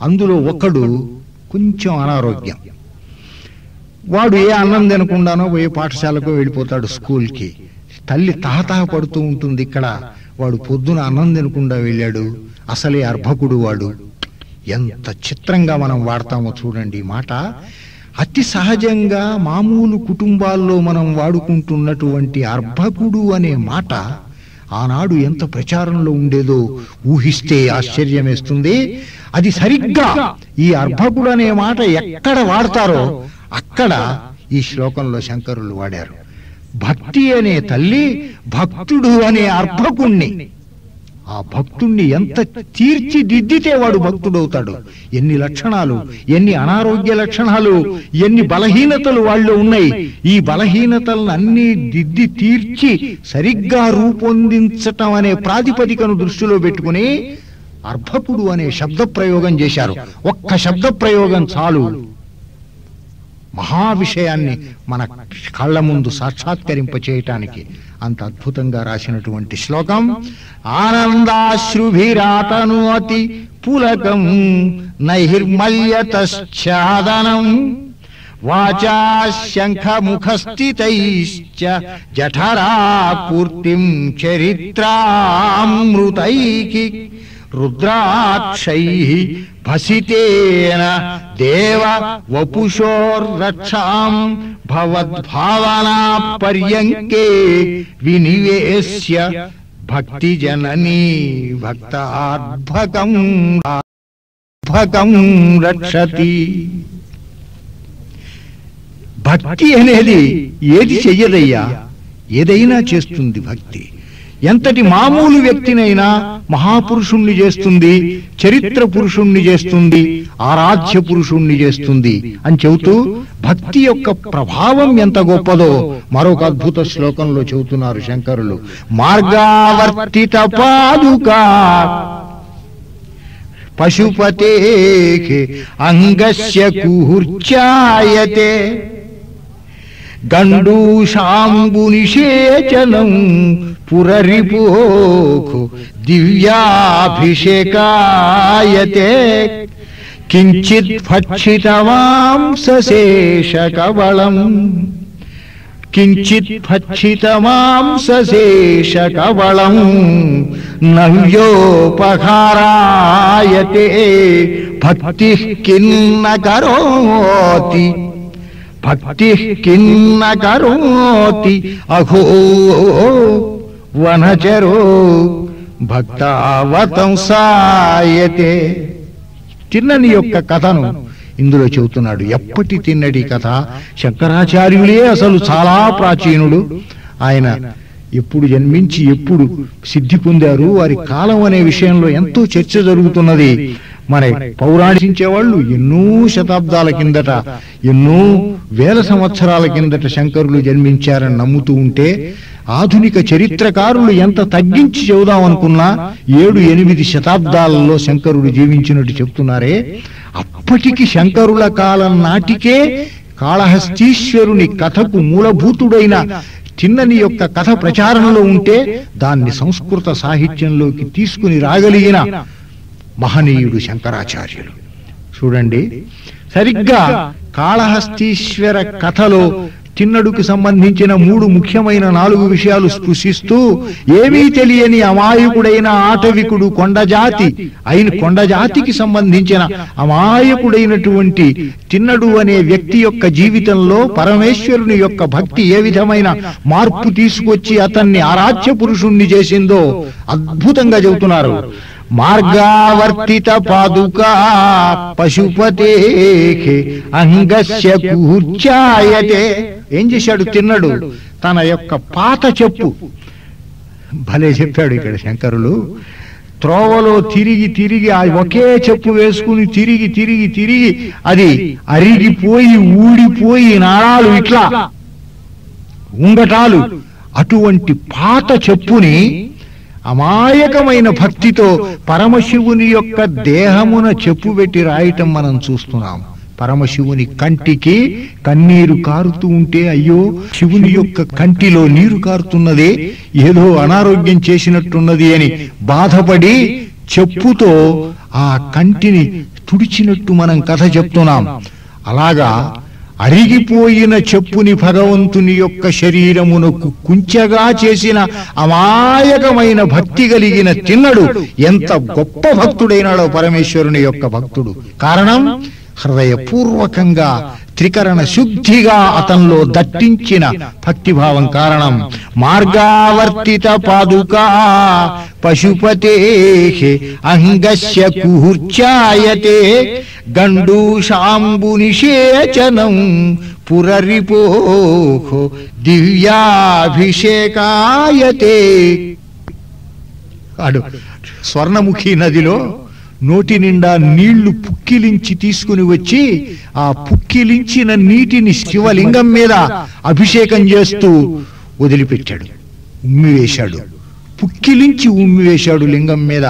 అందులో ఒకడు కొంచెం అనారోగ్యం. వాడు ఏ అన్నం తినకుండానో ఏ పాఠశాలకు వెళ్ళిపోతాడు, స్కూల్కి. తల్లి తహతహ పడుతూ ఉంటుంది. ఇక్కడ వాడు పొద్దున అన్నం తినకుండా వెళ్ళాడు, అసలే అర్భకుడు వాడు. ఎంత చిత్రంగా మనం వాడతామో చూడండి ఈ మాట. అతి సహజంగా మామూలు కుటుంబాల్లో మనం వాడుకుంటున్నటువంటి అర్భకుడు అనే మాట ఆనాడు ఎంత ప్రచారంలో ఉండేదో ఊహిస్తే ఆశ్చర్యమేస్తుంది. అది సరిగ్గా ఈ అర్భకుడు అనే మాట ఎక్కడ వాడతారో అక్కడ ఈ శ్లోకంలో శంకరులు వాడారు. భక్తి అనే తల్లి భక్తుడు అనే అర్భకుణ్ణి, ఆ భక్తుణ్ణి ఎంత తీర్చిదిద్దితే వాడు భక్తుడవుతాడు. ఎన్ని లక్షణాలు, ఎన్ని అనారోగ్య లక్షణాలు, ఎన్ని బలహీనతలు వాళ్ళు ఉన్నాయి. ఈ బలహీనతలను అన్ని దిద్ది తీర్చి సరిగ్గా రూపొందించటం అనే ప్రాతిపదికను దృష్టిలో పెట్టుకుని అర్భకుడు అనే శబ్ద ప్రయోగం చేశారు. ఒక్క శబ్ద ప్రయోగం చాలు మహా విషయాన్ని మన కళ్ళ ముందు సాక్షాత్కరింప చేయటానికి. అంత అద్భుతంగా రాసినటువంటి శ్లోకం. ఆనందాశ్రుభిరాతనోతి పులకం నైర్మల్యతశ్చాదనం వాచా శంఖముఖస్థితైశ్చ జఠరా పూర్తిం చరిత్రామృతైకి రుద్రాక్షైః భసితేన దేవ వపుషోర్రక్షాం భవద్భావనా పర్యంకే వినివేశ్య భక్తి జననీ భక్తార్భకం రక్షతి. భక్తి అనేది ఏది చెయ్యదయ్యా, ఏదైనా చేస్తుంది భక్తి. ఎంతటి మామూలు వ్యక్తినైనా మహాపురుషుణ్ణి చేస్తుంది, చరిత్ర పురుషుణ్ణి చేస్తుంది, ఆరాధ్య పురుషుణ్ణి చేస్తుంది అని చెబుతూ భక్తి యొక్క ప్రభావం ఎంత గొప్పదో మరొక అద్భుత శ్లోకంలో చెబుతున్నారు శంకరులు. మార్గావర్తిత పాదుకా పశుపతే అంగస్య కుహుర్చాయతే గండూషాంబు నిషేచనం పురరిపోఖు దివ్యాభిషేకాయతే కించిత్ భక్షితమాంసశేషకవళం భక్షితమాంసశేషకవళం నవ్యోపహారాయతే భక్తిః కిన్న కరోతి భక్తిః కిన్న కరోతి అఘో వనచరో భక్తావతంసాయతే. తిన్నని యొక్క కథను ఇందులో చెబుతున్నాడు. ఎప్పటి తిన్నడి కథ. శంకరాచార్యులే అసలు చాలా ప్రాచీనుడు. ఆయన ఎప్పుడు జన్మించి ఎప్పుడు సిద్ధి పొందారు, వారి కాలం అనే విషయంలో ఎంతో చర్చ జరుగుతున్నది. మన పౌరాణించేవాళ్ళు ఎన్నో శతాబ్దాల కిందట, ఎన్నో వేల సంవత్సరాల కిందట శంకరులు జన్మించారని నమ్ముతూ ఉంటే, ఆధునిక చరిత్రకారులు ఎంత తగ్గించి చెబుదామనుకున్నా 7-8 శతాబ్దాలలో శంకరుడు జీవించినట్టు చెప్తున్నారే. అప్పటికి శంకరుల కాలం నాటికే కాళహస్తీశ్వరుని కథకు మూలభూతుడైన తిన్నని యొక్క కథ ప్రచారంలో ఉంటే దాన్ని సంస్కృత సాహిత్యంలోకి తీసుకుని రాగలిగిన మహనీయుడు శంకరాచార్యులు. చూడండి, సరిగ్గా కాళహస్తీశ్వర కథలో తిన్నడుకు సంబంధించిన 3 ముఖ్యమైన 4 విషయాలు స్పృశిస్తూ ఏమీ తెలియని అమాయకుడైన ఆటవికుడు కొండజాతికి సంబంధించిన అమాయకుడైనటువంటి తిన్నడు అనే వ్యక్తి యొక్క జీవితంలో పరమేశ్వరుని యొక్క భక్తి ఏ విధమైన మార్పు తీసుకొచ్చి అతన్ని ఆరాధ్య పురుషుణ్ణి చేసిందో అద్భుతంగా చెబుతున్నారు. మార్గావర్తిత పాదుకా పశుపతే అంగస్య కూర్చాయతే. ఏం చేశాడు తిన్నడు? తన యొక్క పాత చెప్పు, భలే చెప్పాడు ఇక్కడ శంకరులు, త్రోవలో తిరిగి ఆ ఒకే చెప్పు వేసుకుని తిరిగి అది అరిగిపోయి ఊడిపోయి నాళాలు ఇట్లా ఉంగటాలు, అటువంటి పాత చెప్పుని అమాయకమైన భక్తితో పరమశివుని యొక్క దేహమున చెప్పు పెట్టి రాయటం మనం చూస్తున్నాం. పరమశివుని కంటికి కన్నీరు కారుతూ ఉంటే అయ్యో శివుని యొక్క కంటిలో నీరు కారుతున్నదే, ఏదో అనారోగ్యం చేసినట్టున్నది అని బాధపడి చెప్పుతో ఆ కంటిని తుడిచినట్టు మనం కథ చెప్తున్నాం. అలాగా అరిగిపోయిన చెప్పుని భగవంతుని యొక్క శరీరమునకు కుంచెగా చేసిన అమాయకమైన భక్తి కలిగిన తిన్నడు ఎంత గొప్ప భక్తుడైనాడో పరమేశ్వరుని యొక్క భక్తుడు. కారణం హృదయపూర్వకంగా త్రికరణ శుద్ధిగా అతనిలో దట్టించిన భక్తిభావం కారణం. మార్గావర్తిత పాదుకా పశుపతే అంగస్య కూర్చాయతే గండూషాంబు నిషేచనం పురరిపో దివ్యాభిషేకాయతే. అడు స్వర్ణముఖి నదిలో నోటి నిండా నీళ్లు పుక్కిలించి తీసుకుని వచ్చి ఆ పుక్కిలించిన నీటిని శివలింగం మీద అభిషేకం చేస్తూ వదిలిపెట్టాడు, ఉమ్మివేశాడు. పుక్కిలించి ఉమ్మివేశాడు లింగం మీద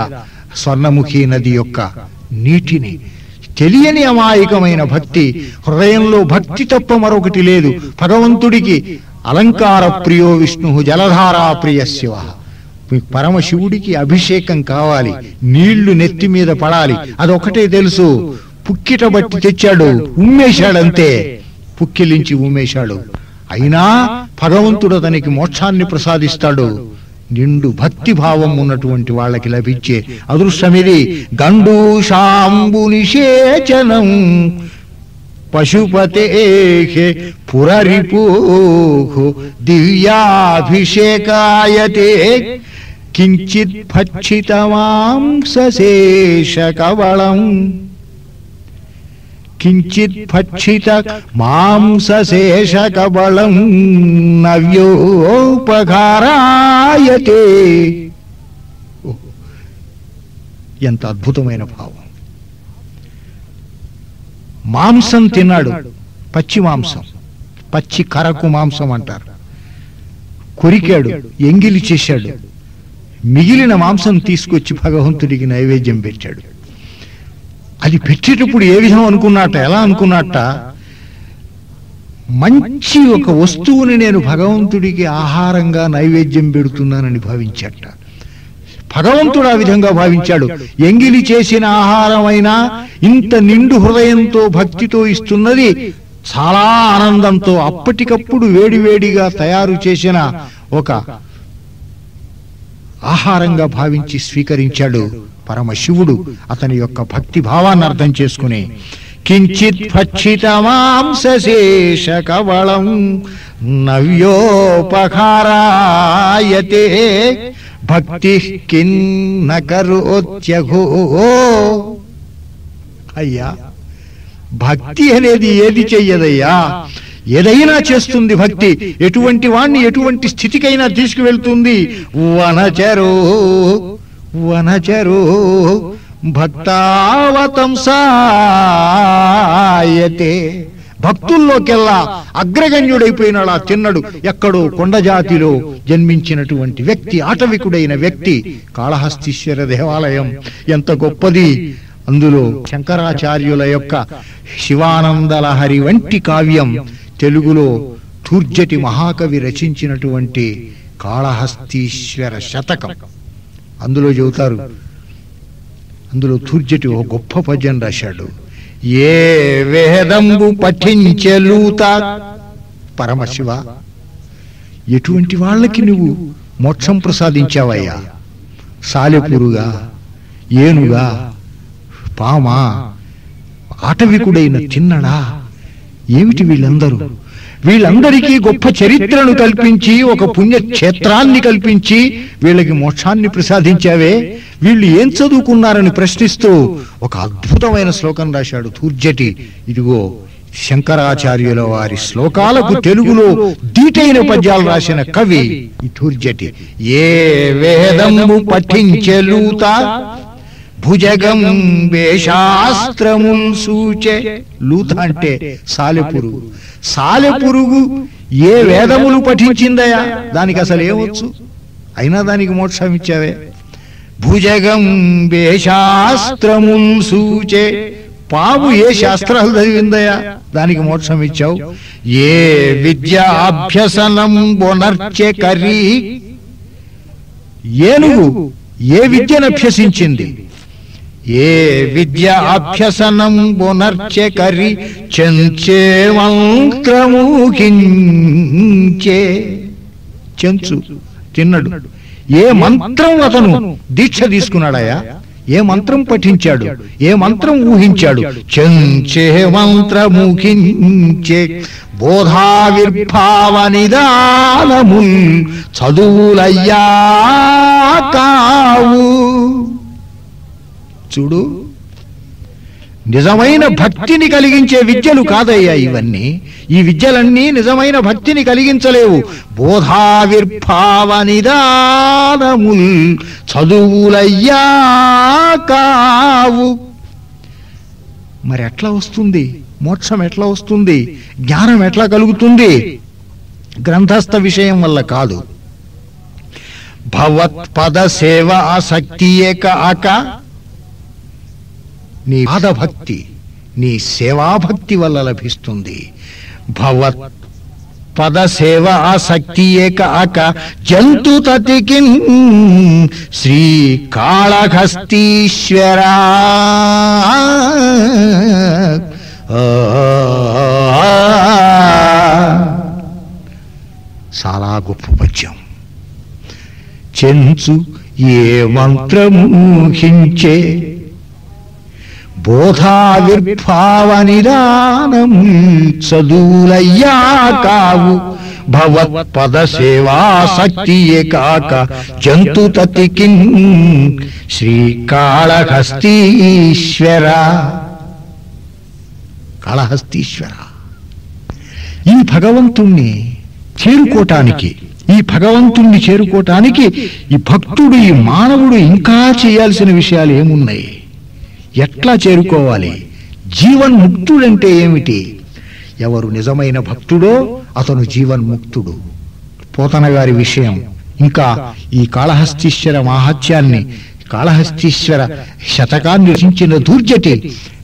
స్వర్ణముఖి నది యొక్క నీటిని. తెలియని అమాయకమైన భక్తి, హృదయంలో భక్తి తప్ప మరొకటి లేదు. భగవంతుడికి అలంకార ప్రియో విష్ణు జలధారా ప్రియ శివ. పరమశివుడికి అభిషేకం కావాలి, నీళ్లు నెత్తి మీద పడాలి, అదొకటే తెలుసు. పుక్కిట బట్టి తెచ్చాడు, ఉమ్మేశాడంతే, పుక్కిలించి ఉమ్మేశాడు. అయినా భగవంతుడు అతనికి మోక్షాన్ని ప్రసాదిస్తాడు. నిండు భక్తి భావం ఉన్నటువంటి వాళ్ళకి లభించే అదృష్టమిది. గండూషాంబు నిషేచనం పశుపతే పురరిపో దివ్యాభిషేకాయతే కించిత్ భక్షిత మాంసశేష కవళం కించిత్ భక్షిత మాంసశేష కవళం నవ్యోపకారాయతే. ఎంత అద్భుతమైన భావం! మాంసం తిన్నాడు, పచ్చి మాంసం, పచ్చి కరకు మాంసం అంటారు. కొరికాడు, ఎంగిలి చేశాడు, మిగిలిన మాంసం తీసుకొచ్చి భగవంతుడికి నైవేద్యం పెట్టాడు. అది పెట్టేటప్పుడు ఏ విధం అనుకున్నట్ట, ఎలా అనుకున్నట్ట, మంచి ఒక వస్తువుని నేను భగవంతుడికి ఆహారంగా నైవేద్యం పెడుతున్నానని భావించట. భగవంతుడు ఆ విధంగా భావించాడు. ఎంగిలి చేసిన ఆహారమైనా ఇంత నిండు హృదయంతో భక్తితో ఇస్తున్నది చాలా ఆనందంతో అప్పటికప్పుడు వేడివేడిగా తయారు చేసిన ఒక ఆహారంగా భావించి స్వీకరించాడు పరమశివుడు. అతని యొక్క భక్తి భావాన్ని అర్థం చేసుకుని కించిత్ భక్షిత మాంసశేష కవళం నవ్యోపకారాయతే భక్తి కిన్న కరోత్యఘో. అయ్యా, భక్తి అనేది ఏది చెయ్యదయ్యా, ఏదైనా చేస్తుంది భక్తి. ఎటువంటి వాణ్ణి ఎటువంటి స్థితికైనా తీసుకువెళ్తుంది. వనచరో వనచరో భక్తావతంసాయతే. భక్తుల్లోకెల్లా అగ్రగణ్యుడైపోయినాడు ఆ తిన్నడు. ఎక్కడో కొండ జాతిలో జన్మించినటువంటి వ్యక్తి, ఆటవికుడైన వ్యక్తి. కాళహస్తీశ్వర దేవాలయం ఎంత గొప్పది! అందులో శంకరాచార్యుల యొక్క శివానందలహరి వంటి కావ్యం, తెలుగులో తూర్జటి మహాకవి రచించినటువంటి కాళహస్తీశ్వర శతకం, అందులో చెబుతారు. అందులో తూర్జటి ఒక గొప్ప పద్యం రాశాడు. ఏ వేదంబు పఠించెలూత. పరమశివ, ఎటువంటి వాళ్ళకి నువ్వు మోక్షం ప్రసాదించావయ్యా? సాలెపురుగా, ఏనుగా, పామా, ఆటవికుడైన తిన్నడా, ఏమిటి వీళ్ళందరూ? వీళ్ళందరికీ గొప్ప చరిత్రను కల్పించి ఒక పుణ్యక్షేత్రాన్ని కల్పించి వీళ్ళకి మోక్షాన్ని ప్రసాదించావే, వీళ్ళు ఏం చదువుకున్నారని ప్రశ్నిస్తూ ఒక అద్భుతమైన శ్లోకం రాశాడు ధూర్జటి. ఇదిగో శంకరాచార్యుల వారి శ్లోకాలకు తెలుగులో దీటైన పద్యాలు రాసిన కవి ఈ ధూర్జటి. ఏ వేదంబు పఠించెలూత భుజగం వేశాస్త్రముల్ సూచే. లూత అంటే సాలెపురుగు. సాలెపురుగు ఏ వేదములు పఠించిందయా? దానికి అసలు ఏమొచ్చు? అయినా దానికి మోక్షం ఇచ్చావే. భుజగం వేశాస్త్రముల్ సూచే. పాము ఏ శాస్త్రాలు చదివిందయా? దానికి మోక్షం ఇచ్చావు. ఏ విద్యాభ్యసనం బొనర్చె కరి. ఏనుగు ఏ విద్యను అభ్యసించింది? ఏ విద్య అభ్యసనం బొనర్చె కరి చెంచే మంత్రముకించే. చెంచు తిన్నడు. ఏ మంత్రం అతను దీక్ష తీసుకున్నాడయా? ఏ మంత్రం పఠించాడు? ఏ మంత్రం ఊహించాడు? చెంచే మంత్రముకించే బోధావిర్భావ నిదానముల్ చదువులయ్యా కావు. చూడు, నిజమైన భక్తిని కలిగించే విద్యలు కాదయ్యా ఇవన్నీ. ఈ విద్యలన్నీ నిజమైన భక్తిని కలిగించలేవు. బోధావిర్భావ నిదానముల్ చదువులయ్యా కావు. మరి ఎట్లా వస్తుంది మోక్షం? ఎట్లా వస్తుంది జ్ఞానం? ఎట్లా కలుగుతుంది? గ్రంథస్థ విషయం వల్ల కాదు. భవత్పద సేవ ఆసక్తి ఏక ఆక. నీ పాదభక్తి, నీ సేవాభక్తి వల్ల లభిస్తుంది. భవత్ పద సేవ ఆసక్తి ఏక ఆక జంతు తతికిన్ శ్రీకాళహస్తీశ్వరా. చాలా గొప్ప పద్యం. చెంచు ఏ మంత్రమూహించే బోధావిర్భావ నిదానము చదువులయ్యా కావు. భవత్పద సేవాసక్తి ఏకాక జంతు తతికిన్ శ్రీకాళహస్తీశ్వర. కాళహస్తీశ్వర, ఈ భగవంతుణ్ణి చేరుకోవటానికి, ఈ భగవంతుణ్ణి చేరుకోవటానికి ఈ భక్తుడు, ఈ మానవుడు ఇంకా చేయాల్సిన విషయాలు ఏమున్నాయి? ఎట్లా చేరుకోవాలి? జీవన్ముక్తుడంటే ఏమిటి? ఎవరు నిజమైన భక్తుడో అతను జీవన్ముక్తుడు. పోతన గారి విషయం, ఇంకా ఈ కాళహస్తీశ్వర మాహాత్యాన్ని, కాళహస్తీశ్వర శతకాన్ని రచించిన ధూర్జటి,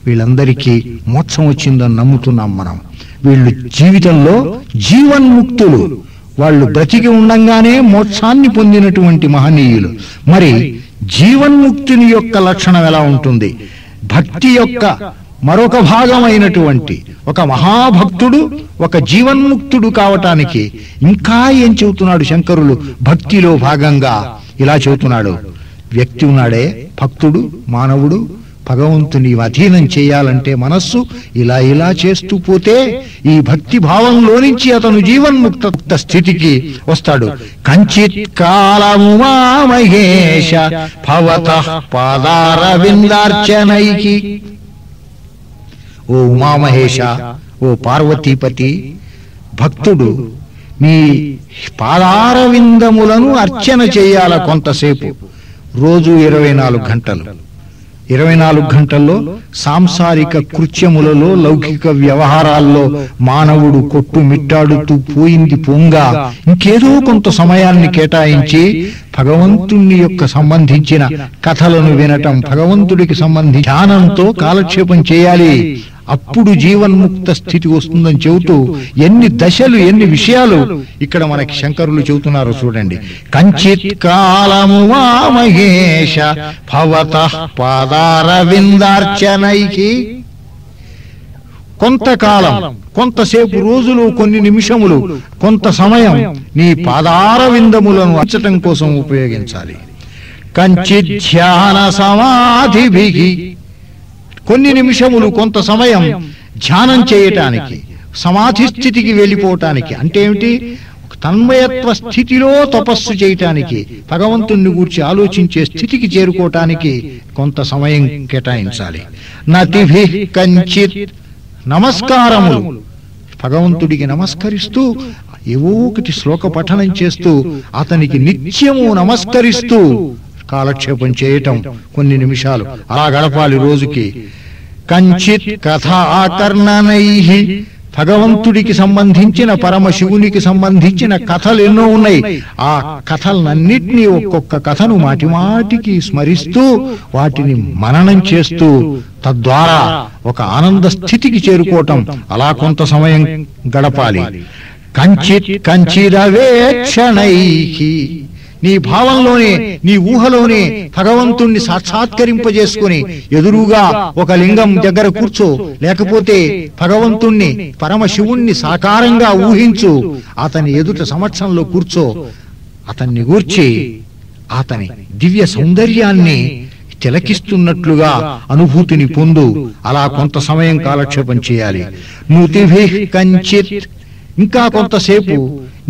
వీళ్ళందరికీ మోక్షం వచ్చిందని నమ్ముతున్నాం మనం. వీళ్ళు జీవితంలో జీవన్ముక్తులు. వాళ్ళు బ్రతికి ఉండంగానే మోక్షాన్ని పొందినటువంటి మహనీయులు. మరి జీవన్ముక్తిని యొక్క లక్షణం ఎలా ఉంటుంది? భక్తి యొక్క మరొక భాగమైనటువంటి ఒక మహాభక్తుడు ఒక జీవన్ముక్తుడు కావటానికి ఇంకా ఏం చెబుతున్నాడు శంకరులు? భక్తిలో భాగంగా ఇలా చెబుతున్నాడు. వ్యక్తి ఉన్నాడే భక్తుడు, మానవుడు, భగవంతుని అధీనం చేయాలంటే మనస్సు ఇలా ఇలా చేస్తూ పోతే ఈ భక్తి భావంలో నుంచి అతను జీవన్ముక్త స్థితికి వస్తాడు. కంచిత్ కాలము మహేష భవతః పాదారవిందార్చనైకి. ఓ ఉమామహేష, ఓ పార్వతీపతి, భక్తుడు నీ పాదారవిందములను అర్చన చేయాల కొంతసేపు. రోజు 24 గంటలు. 24 గంటల్లో సాంసారిక కృత్యములలో, లౌకిక వ్యవహారాల్లో మానవుడు కొట్టుమిట్టాడుతూ పోయింది పొంగా ఇంకేదో కొంత సమయాన్ని కేటాయించి భగవంతుని యొక్క సంబంధించిన కథలను వినటం, భగవంతుడికి సంబంధించి ధ్యానంతో కాలక్షేపం చేయాలి. అప్పుడు జీవన్ముక్త స్థితి వస్తుందని చెబుతూ ఎన్ని దశలు, ఎన్ని విషయాలు ఇక్కడ మనకి శంకరులు చెబుతున్నారు చూడండి. కంచిత్ కాలము మహేష భవతః పాదారవిందార్చనైకి. కొంతకాలం, కొంతసేపు, రోజులు, కొన్ని నిమిషములు, కొంత సమయం నీ పాదార విందములను అంచటం కోసం ఉపయోగించాలి. కంచిత్ ధ్యాన సమాధిభిః, కొన్ని నిమిషములు, కొంత సమయం ధ్యానం చేయటానికి, సమాధి స్థితికి వెళ్ళిపోవటానికి. అంటే ఏమిటి? తన్మయత్వ స్థితిలో తపస్సు చేయటానికి, భగవంతుణ్ణి గూర్చి ఆలోచించే స్థితికి చేరుకోవటానికి కొంత సమయం కేటాయించాలి. నతిభిః కంచిత్, నమస్కారములు, భగవంతుడికి నమస్కరిస్తూ ఏవో ఒకటి శ్లోక పఠనం చేస్తూ అతనికి నిత్యము నమస్కరిస్తూ కాలక్షేపం చేయటం కొన్ని నిమిషాలు అలా గడపాలి రోజుకి. కంచిత్ కథాకర్ణనైః, భగవంతుడికి సంబంధించిన, పరమశివునికి సంబంధించిన కథలు ఎన్నో ఉన్నాయి. ఆ కథలన్నిటినీ, ఒక్కొక్క కథను మాటి మాటికి స్మరిస్తూ వాటిని మననం చేస్తూ తద్వారా ఒక ఆనంద స్థితికి చేరుకోవటం అలా కొంత సమయం గడపాలి. కంచిత్ కంచిదవేక్షణైః, నీ భావంలోనే, నీ ఊహలోనే భగవంతుణ్ణి సాక్షాత్కరింపజేసుకుని ఎదురుగా ఒక లింగం దగ్గర కూర్చో, లేకపోతే భగవంతుణ్ణి, పరమశివుణ్ణి సాకారంగా ఊహించు, అతని ఎదుట సమక్షంలో కూర్చో, అతన్ని గూర్చి అతని దివ్య సౌందర్యాన్ని తిలకిస్తున్నట్లుగా అనుభూతిని పొందు. అలా కొంత సమయం కాలక్షేపం చేయాలి. నుతిభిః కంచిత్, ఇంకా కొంతసేపు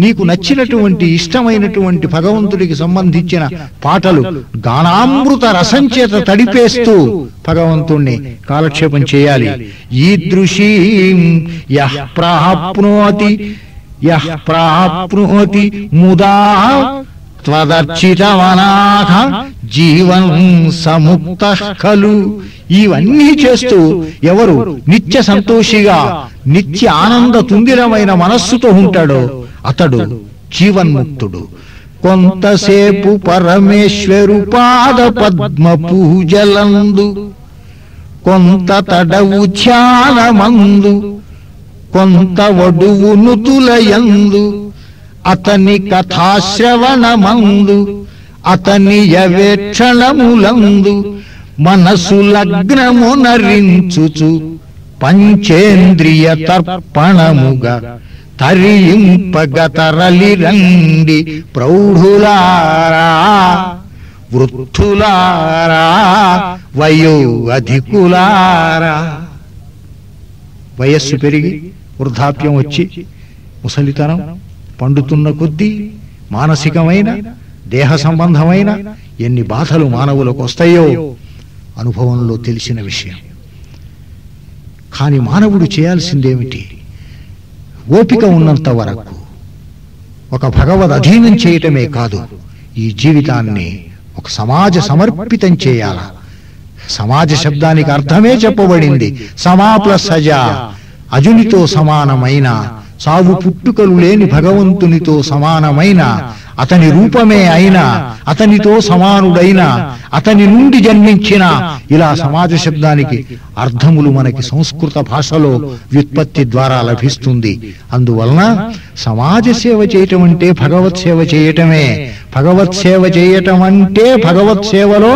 నీకు నచ్చినటువంటి, ఇష్టమైనటువంటి భగవంతుడికి సంబంధించిన పాటలు గానామృత రసం చేత తడిపేస్తూ భగవంతుణ్ణి కాలక్షేపం చేయాలి. ఈదృశీం యః ప్రాప్నోతి ముదా త్వదర్చితమనాః జీవన్ సముక్తః ఖలు, ఇవన్నీ చేస్తూ ఎవరు నిత్య సంతోషిగా, నిత్య ఆనంద తుందిరమైన మనస్సుతో ఉంటాడో అతడు జీవన్ముక్తుడు. కొంతసేపు పరమేశ్వరు పాద పద్మ పూజలందు, కొంత తడవు ధ్యానమందు, కొంత వడువు నుతులయందు, అతని కథాశ్రవణమందు, అతని యవేక్షణములందు మనసు లగ్నమునరించుచు పంచేంద్రియ తర్పణముగా తరింపగతరలి రండి ప్రౌఢులారా, వృద్ధులారా, వయో అధికులారా. వయస్సు పెరిగి వృద్ధాప్యం వచ్చి ముసలితనం పండుతున్న కొద్దీ మానసికమైన, దేహ సంబంధమైన ఎన్ని బాధలు మానవులకు వస్తాయో అనుభవంలో తెలిసిన విషయం. కానీ మానవుడు చేయాల్సిందేమిటి? ఓపిక ఉన్నంత వరకు ఒక భగవద్ అధీనం చేయటమే కాదు, ఈ జీవితాన్ని ఒక సమాజ సమర్పితం చేయాల. సమాజ శబ్దానికి అర్థమే చెప్పబడింది. సమా ప్లస్ అజ, అజునితో సమానమైన, సావు పుట్టుకలు లేని భగవంతునితో సమానమైన, అతని రూపమే అయినా, అతనితో సమానుడైన, అతని నుండి జన్మించిన, ఇలా సమాజ శబ్దానికి అర్థములు మనకి సంస్కృత భాషలో వ్యుత్పత్తి ద్వారా లభిస్తుంది. అందువలన సమాజ సేవ చేయటం అంటే భగవత్ సేవ చేయటమే. భగవత్ సేవ చేయటం అంటే భగవత్ సేవలో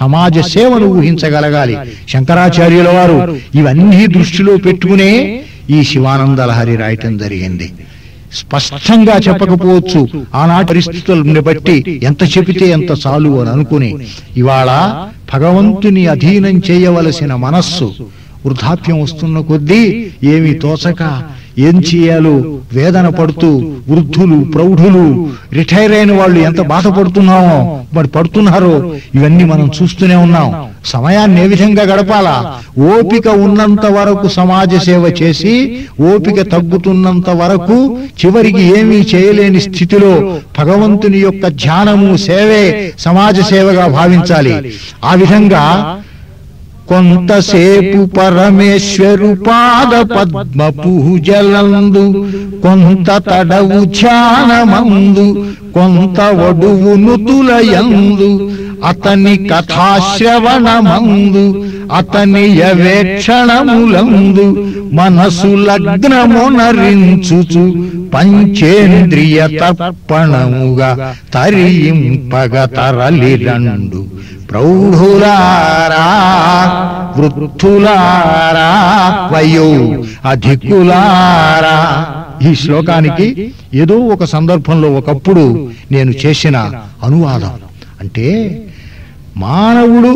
సమాజ సేవను ఊహించగలగాలి. శంకరాచార్యుల వారు ఇవన్నీ దృష్టిలో పెట్టుకునే ఈ శివానంద లహరి రాయటం జరిగింది. స్పష్టంగా చెప్పకపోవచ్చు, ఆనాటి పరిస్థితులను బట్టి ఎంత చెబితే ఎంత చాలు అని అనుకుని, ఇవాళ భగవంతుని అధీనం చేయవలసిన మనస్సు వృద్ధాప్యం వస్తున్న కొద్దీ ఏమీ తోచక ఏం చేయాలో వేదన పడుతూ, వృద్ధులు, ప్రౌఢులు, రిటైర్ అయిన వాళ్ళు ఎంత బాధపడుతున్నామో, మరి పడుతున్నారో ఇవన్నీ మనం చూస్తూనే ఉన్నాం. సమయాన్ని ఏ విధంగా గడపాలా? ఓపిక ఉన్నంత వరకు సమాజ సేవ చేసి, ఓపిక తగ్గుతున్నంత వరకు చివరికి ఏమీ చేయలేని స్థితిలో భగవంతుని యొక్క ధ్యానము, సేవే సమాజ సేవగా భావించాలి. ఆ విధంగా కొంతసేపు పరమేశ్వరు పాద పద్మ పూజలందు, కొంత తడవు ధ్యానమందు, కొంత వడువు నుతులయందు, అతని కథాశ్రవణమందు, అతని యవేక్షణములందు మనసు లగ్నమునరించుచు పంచేంద్రియ తర్పణముగా తరింపగ తరలి రండు ప్రౌఢులారా వృద్ధులారా వయో అధికులారా. ఈ శ్లోకానికి ఏదో ఒక సందర్భంలో ఒకప్పుడు నేను చేసిన అనువాదం. అంటే మానవుడు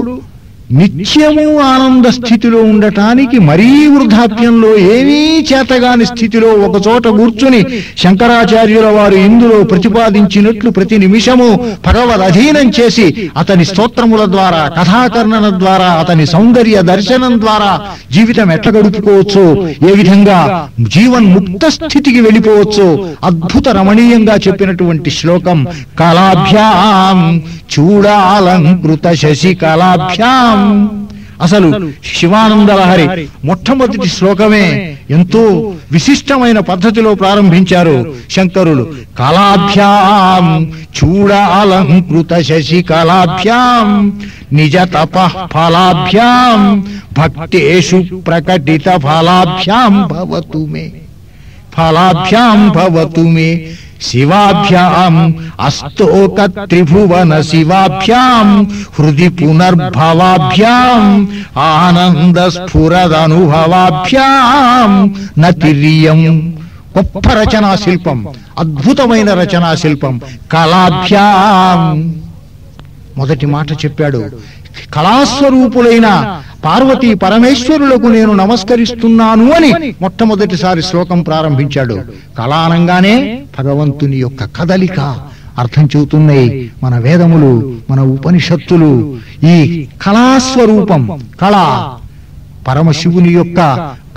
నిత్యము ఆనంద స్థితిలో ఉండటానికి మరీ వృద్ధాప్యంలో ఏమీ చేతగాని స్థితిలో ఒక చోట కూర్చుని శంకరాచార్యుల వారు ఇందులో ప్రతిపాదించినట్లు ప్రతి నిమిషము భగవద్ అధీనం చేసి అతని స్తోత్రముల ద్వారా, కథాకర్ణన ద్వారా, అతని సౌందర్య దర్శనం ద్వారా జీవితం ఎట్లా గడుపుకోవచ్చో, ఏ విధంగా జీవన్ముక్త స్థితికి వెళ్ళిపోవచ్చో అద్భుత రమణీయంగా చెప్పినటువంటి శ్లోకం కళాభ్యాం చూడాలంకృత శశికళాభ్యాం. అసలు శివానందలహరి మొట్టమొదటి శ్లోకమే ఎంతో విశిష్టమైన పద్ధతిలో ప్రారంభించారు శంకరులు. కళాభ్యాం చూడాలంకృత శశికళాభ్యాం నిజ తపః ఫలాభ్యాం భక్తేషు ప్రకటిత ఫలాభ్యాం భవతు మే, ఫలాభ్యాం భవతు మే శివాభ్యాం అస్తోక త్రిభువన శివాభ్యాం హృది పునర్భవాభ్యాం ఆనంద స్ఫురదనుభవాభ్యాం నతిరియం. గొప్ప రచనా శిల్పం, అద్భుతమైన రచనా శిల్పం కళాభ్యాం. మొదటి మాట చెప్పాడు, కళాస్వరూపులైన పార్వతీ పరమేశ్వరులకు నేను నమస్కరిస్తున్నాను అని మొట్టమొదటిసారి శ్లోకం ప్రారంభించాడు. కళానంగానే భగవంతుని యొక్క కదలిక అర్థం చెబుతున్నాయి మన వేదములు, మన ఉపనిషత్తులు. ఈ కళాస్వరూపం, కళ పరమశివుని యొక్క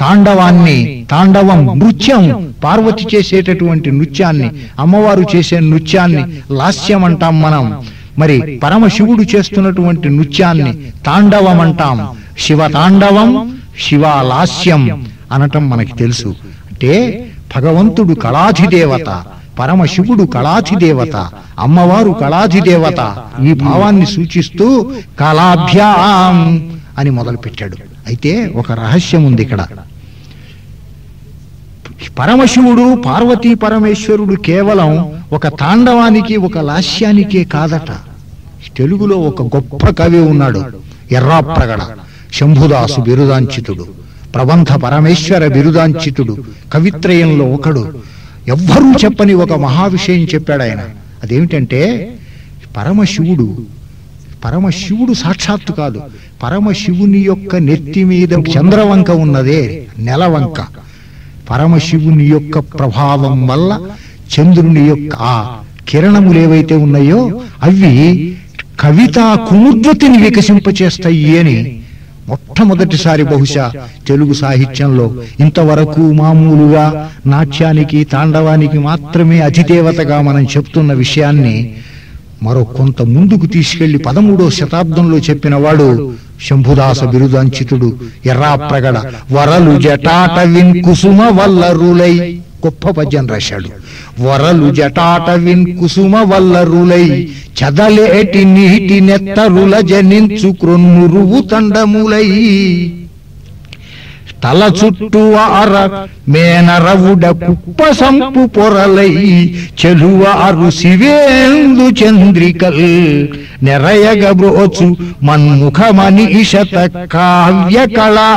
తాండవాన్ని, తాండవం నృత్యం, పార్వతి చేసేటటువంటి నృత్యాన్ని, అమ్మవారు చేసే నృత్యాన్ని లాస్యం అంటాం మనం. మరి పరమశివుడు చేస్తున్నటువంటి నృత్యాన్ని తాండవం అంటాం. శివ తాండవం, శివాలాస్యం అనటం మనకి తెలుసు. అంటే భగవంతుడు కళాధిదేవత, పరమశివుడు కళాధిదేవత, అమ్మవారు కళాధిదేవత. ఈ భావాన్ని సూచిస్తూ కళాభ్యాం అని మొదలుపెట్టాడు. అయితే ఒక రహస్యం ఉంది ఇక్కడ. పరమశివుడు పార్వతీ పరమేశ్వరుడు కేవలం ఒక తాండవానికి, ఒక లాస్యానికే కాదట. తెలుగులో ఒక గొప్ప కవి ఉన్నాడు, ఎర్రాప్రగడ, శంభుదాసు బిరుదాంచితుడు, ప్రబంధ పరమేశ్వర బిరుదాంచితుడు, కవిత్రయంలో ఒకడు. ఎవ్వరూ చెప్పని ఒక మహావిషయం చెప్పాడు ఆయన. అదేమిటంటే పరమశివుడు సాక్షాత్తు కాదు, పరమశివుని యొక్క నెత్తి మీద చంద్రవంక ఉన్నదే, నెలవంక. పరమశివుని యొక్క ప్రభావం వల్ల చంద్రుని యొక్క ఆ కిరణములు ఏవైతే ఉన్నాయో అవి కవితా కుముద్వతిని వికసింపచేస్తాయి అని మొట్టమొదటిసారి బహుశా తెలుగు సాహిత్యంలో, ఇంతవరకు మామూలుగా నాట్యానికి, తాండవానికి మాత్రమే అధిదేవతగా మనం చెప్తున్న విషయాన్ని మరో కొంత ముందుకు తీసుకెళ్లి 13వ శతాబ్దంలో చెప్పినవాడు శంభుదాస బిరుదాంచితుడు ఎర్రాప్రగడ. వరలు జటాటవిన్ కుసుమ వల్లరులై, గొప్ప పద్యం రాశాడు. వరలు జటాటవిన్ కుసుమ వల్లరులై చదలేటి నీటి నెత్తరుల జనించు క్రొన్నురువు తండములై తల చుట్టూ ఆర మేనరవుడ కుప్ప సంపు పొరలై చెలువారు శివేందు చంద్రికల్ నెరయగబ్రోచు మన్ముఖమనీషత కావ్య కళా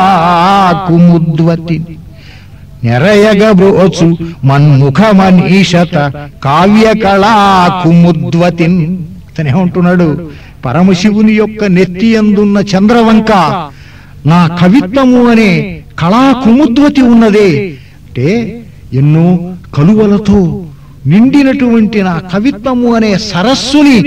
కుముద్వతి. నెరయగబ్రోచు మన్ముఖమనీషత కావ్య కళా కుముద్వతిన్. అతనేమంటున్నాడు, పరమశివుని యొక్క నెత్తి అందున్న చంద్రవంక నా కవిత్వము అనే కళా కుముద్వతి ఉన్నదే. అంటే ఎన్నో కలువలతో నిండినటువంటి నా కవిత్వము అనే సరస్సుని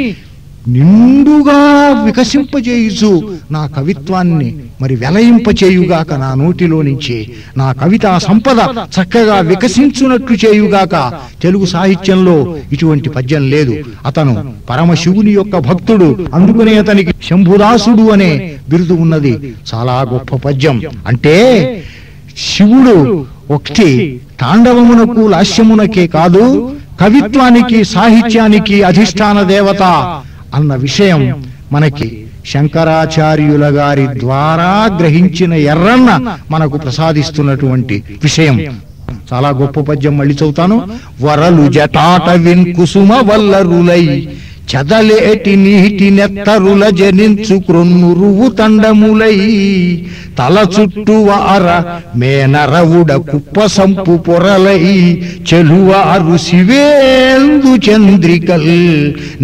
నిండుగా వికసింపజేయుచు నా కవిత్వాన్ని మరి వెలయింపచేయుగాక, నా నోటిలో నుంచి నా కవితా సంపద చక్కగా వికసించునట్లు చేయుగాక. తెలుగు సాహిత్యంలో ఇటువంటి పద్యం లేదు. అతను పరమశివుని యొక్క భక్తుడు, అందుకనే అతనికి శంభుదాసుడు అనే బిరుదు ఉన్నది. చాలా గొప్ప పద్యం. అంటే శివుడు ఒకటి తాండవమునకు, లాస్యమునకే కాదు, కవిత్వానికి, సాహిత్యానికి అధిష్టాన దేవత అన్న విషయం మనకి శంకరాచార్యుల గారి ద్వారా గ్రహించిన ఎర్రన్న మనకు ప్రసాదిస్తున్నటువంటి విషయం. చాలా గొప్ప పద్యం, మళ్ళీ చదువుతాను. వరలు జటాటవిన్ కుసుమ వల్లరులై చదలేటి నీటి నెత్తరుల జనించు క్రొన్నురువు తండములై తల చుట్టూ వార మేనరవుడ కుప్ప సంపు పొరలై చెలువారు శివేందు చంద్రికల్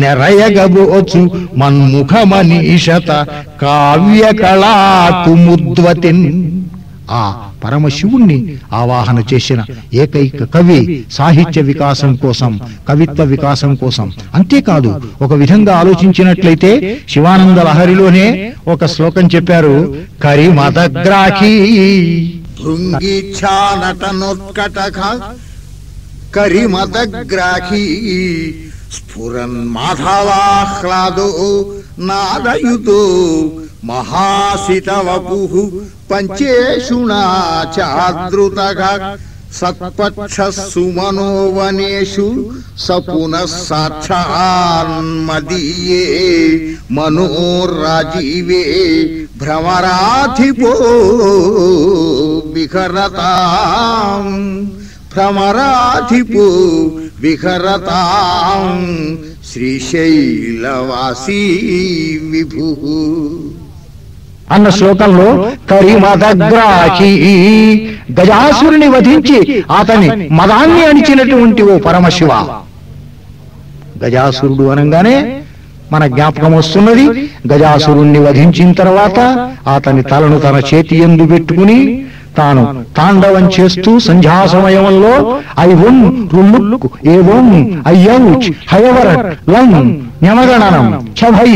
నెరయగబోచు మన్ముఖమనీషత కావ్య కళా కుముద్వతిన్. ఆ పరమశివుణ్ణి ఆవాహన చేసిన ఏకైక కవి సాహిత్య వికాసం కోసం, కవిత్వ వికాసం కోసం. అంతేకాదు, ఒక విధంగా ఆలోచించినట్లయితే శివానంద లహరిలోనే ఒక శ్లోకం చెప్పారు, కరిమదగ్రాహి కరిమదగ్రాహి స్ఫురన్ మాధవాహ్లాదో నాదయుతో మహాసితవపుః పంచేషుణా చాదృతగా సత్పక్షస్సు మనోవనేషు సపునః సాక్షాన్మదీయే మనోరాజీవే భ్రమరాధిపో విహరతాం భ్రమరాధిపో విహరతాం శ్రీశైలవాసీ విభుః అన్న శ్లోకంలో కరిమదగ్రాహి, గజాసురుని వధించి అతని మదాన్ని అణిచినటువంటి ఓ పరమశివ. గజాసురుడు అనగానే మన జ్ఞాపకం వస్తున్నది, గజాసురుణ్ణి వధించిన తర్వాత అతని తలను తన చేతి యందు పెట్టుకుని తాను తాండవం చేస్తూ సంధ్యా సమయంలో ఐవం రుల్లుక్ ఏవం అయ్యౌచ్ హయవరట్ లం న్యమగణనం ఛభై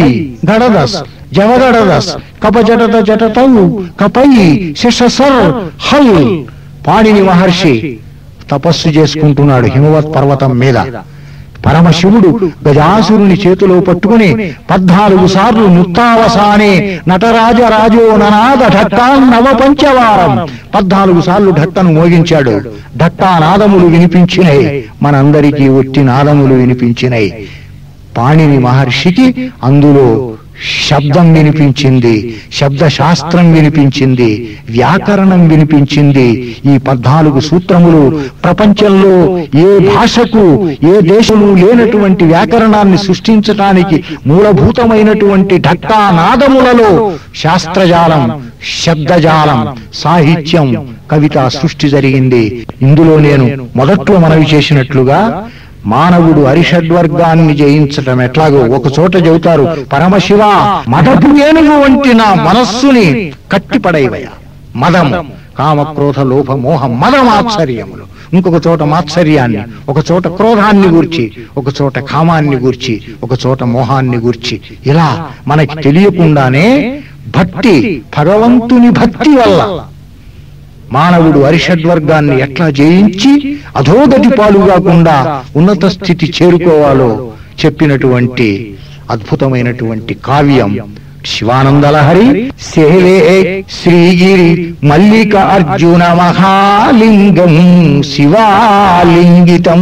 గడదస్ జవగడదస్ కపజటత జటతౌ కపై శశసర్ హల్. పాణిని మహర్షి తపస్సు చేసుకుంటున్నాడు హిమవత్ పర్వతం మీద. పరమశివుడు గజాసురుని చేతిలో పట్టుకుని 14 సార్లు నుత్తావసానే నటరాజ రాజో ననాద ఢక్కాన్నవ పంచవారం 14 సార్లు ఢక్కను మోగించాడు. ఢక్కా నాదములు వినిపించినాయి, మనందరికీ ఒట్టి నాదములు వినిపించినాయి. పాణిని మహర్షికి అందులో శబ్దం వినిపించింది, శబ్ద శాస్త్రం వినిపించింది, వ్యాకరణం వినిపించింది. ఈ 14 సూత్రములు ప్రపంచంలో ఏ భాషకు ఏ దేశము లేనటువంటి వ్యాకరణాన్ని సృష్టించటానికి మూలభూతమైనటువంటి ఢక్కా నాదములలో శాస్త్రజాలం, శబ్దజాలం, సాహిత్యం, కవిత సృష్టి జరిగింది. ఇందులో నేను మొదట్లో మనవి చేసినట్లుగా మానవుడు అరిషడ్వర్గాన్ని జయించటం ఎట్లాగో ఒక చోట చెబుతారు, పరమశివ మదపు ఏనుగు వంటి నా మనస్సుని కట్టిపడైవయ. మదం కామక్రోధ లోభ మోహ మదమాత్సర్యములు. ఇంకొక చోట మాత్సర్యాన్ని, ఒక చోట క్రోధాన్ని గూర్చి, ఒక చోట కామాన్ని గూర్చి, ఒక చోట మోహాన్ని గూర్చి, ఇలా మనకి తెలియకుండానే భక్తి, భగవంతుని భక్తి వల్ల మానవుడు అరిషడ్వర్గాన్ని ఎట్లా జయించి అధోగతి పాలు కాకుండా ఉన్నత స్థితి చేరుకోవాలో చెప్పినటువంటి అద్భుతమైనటువంటి కావ్యం శివానందలహరి. సేవే శ్రీగిరి మల్లిక అర్జున మహాలింగం శివాలింగితం.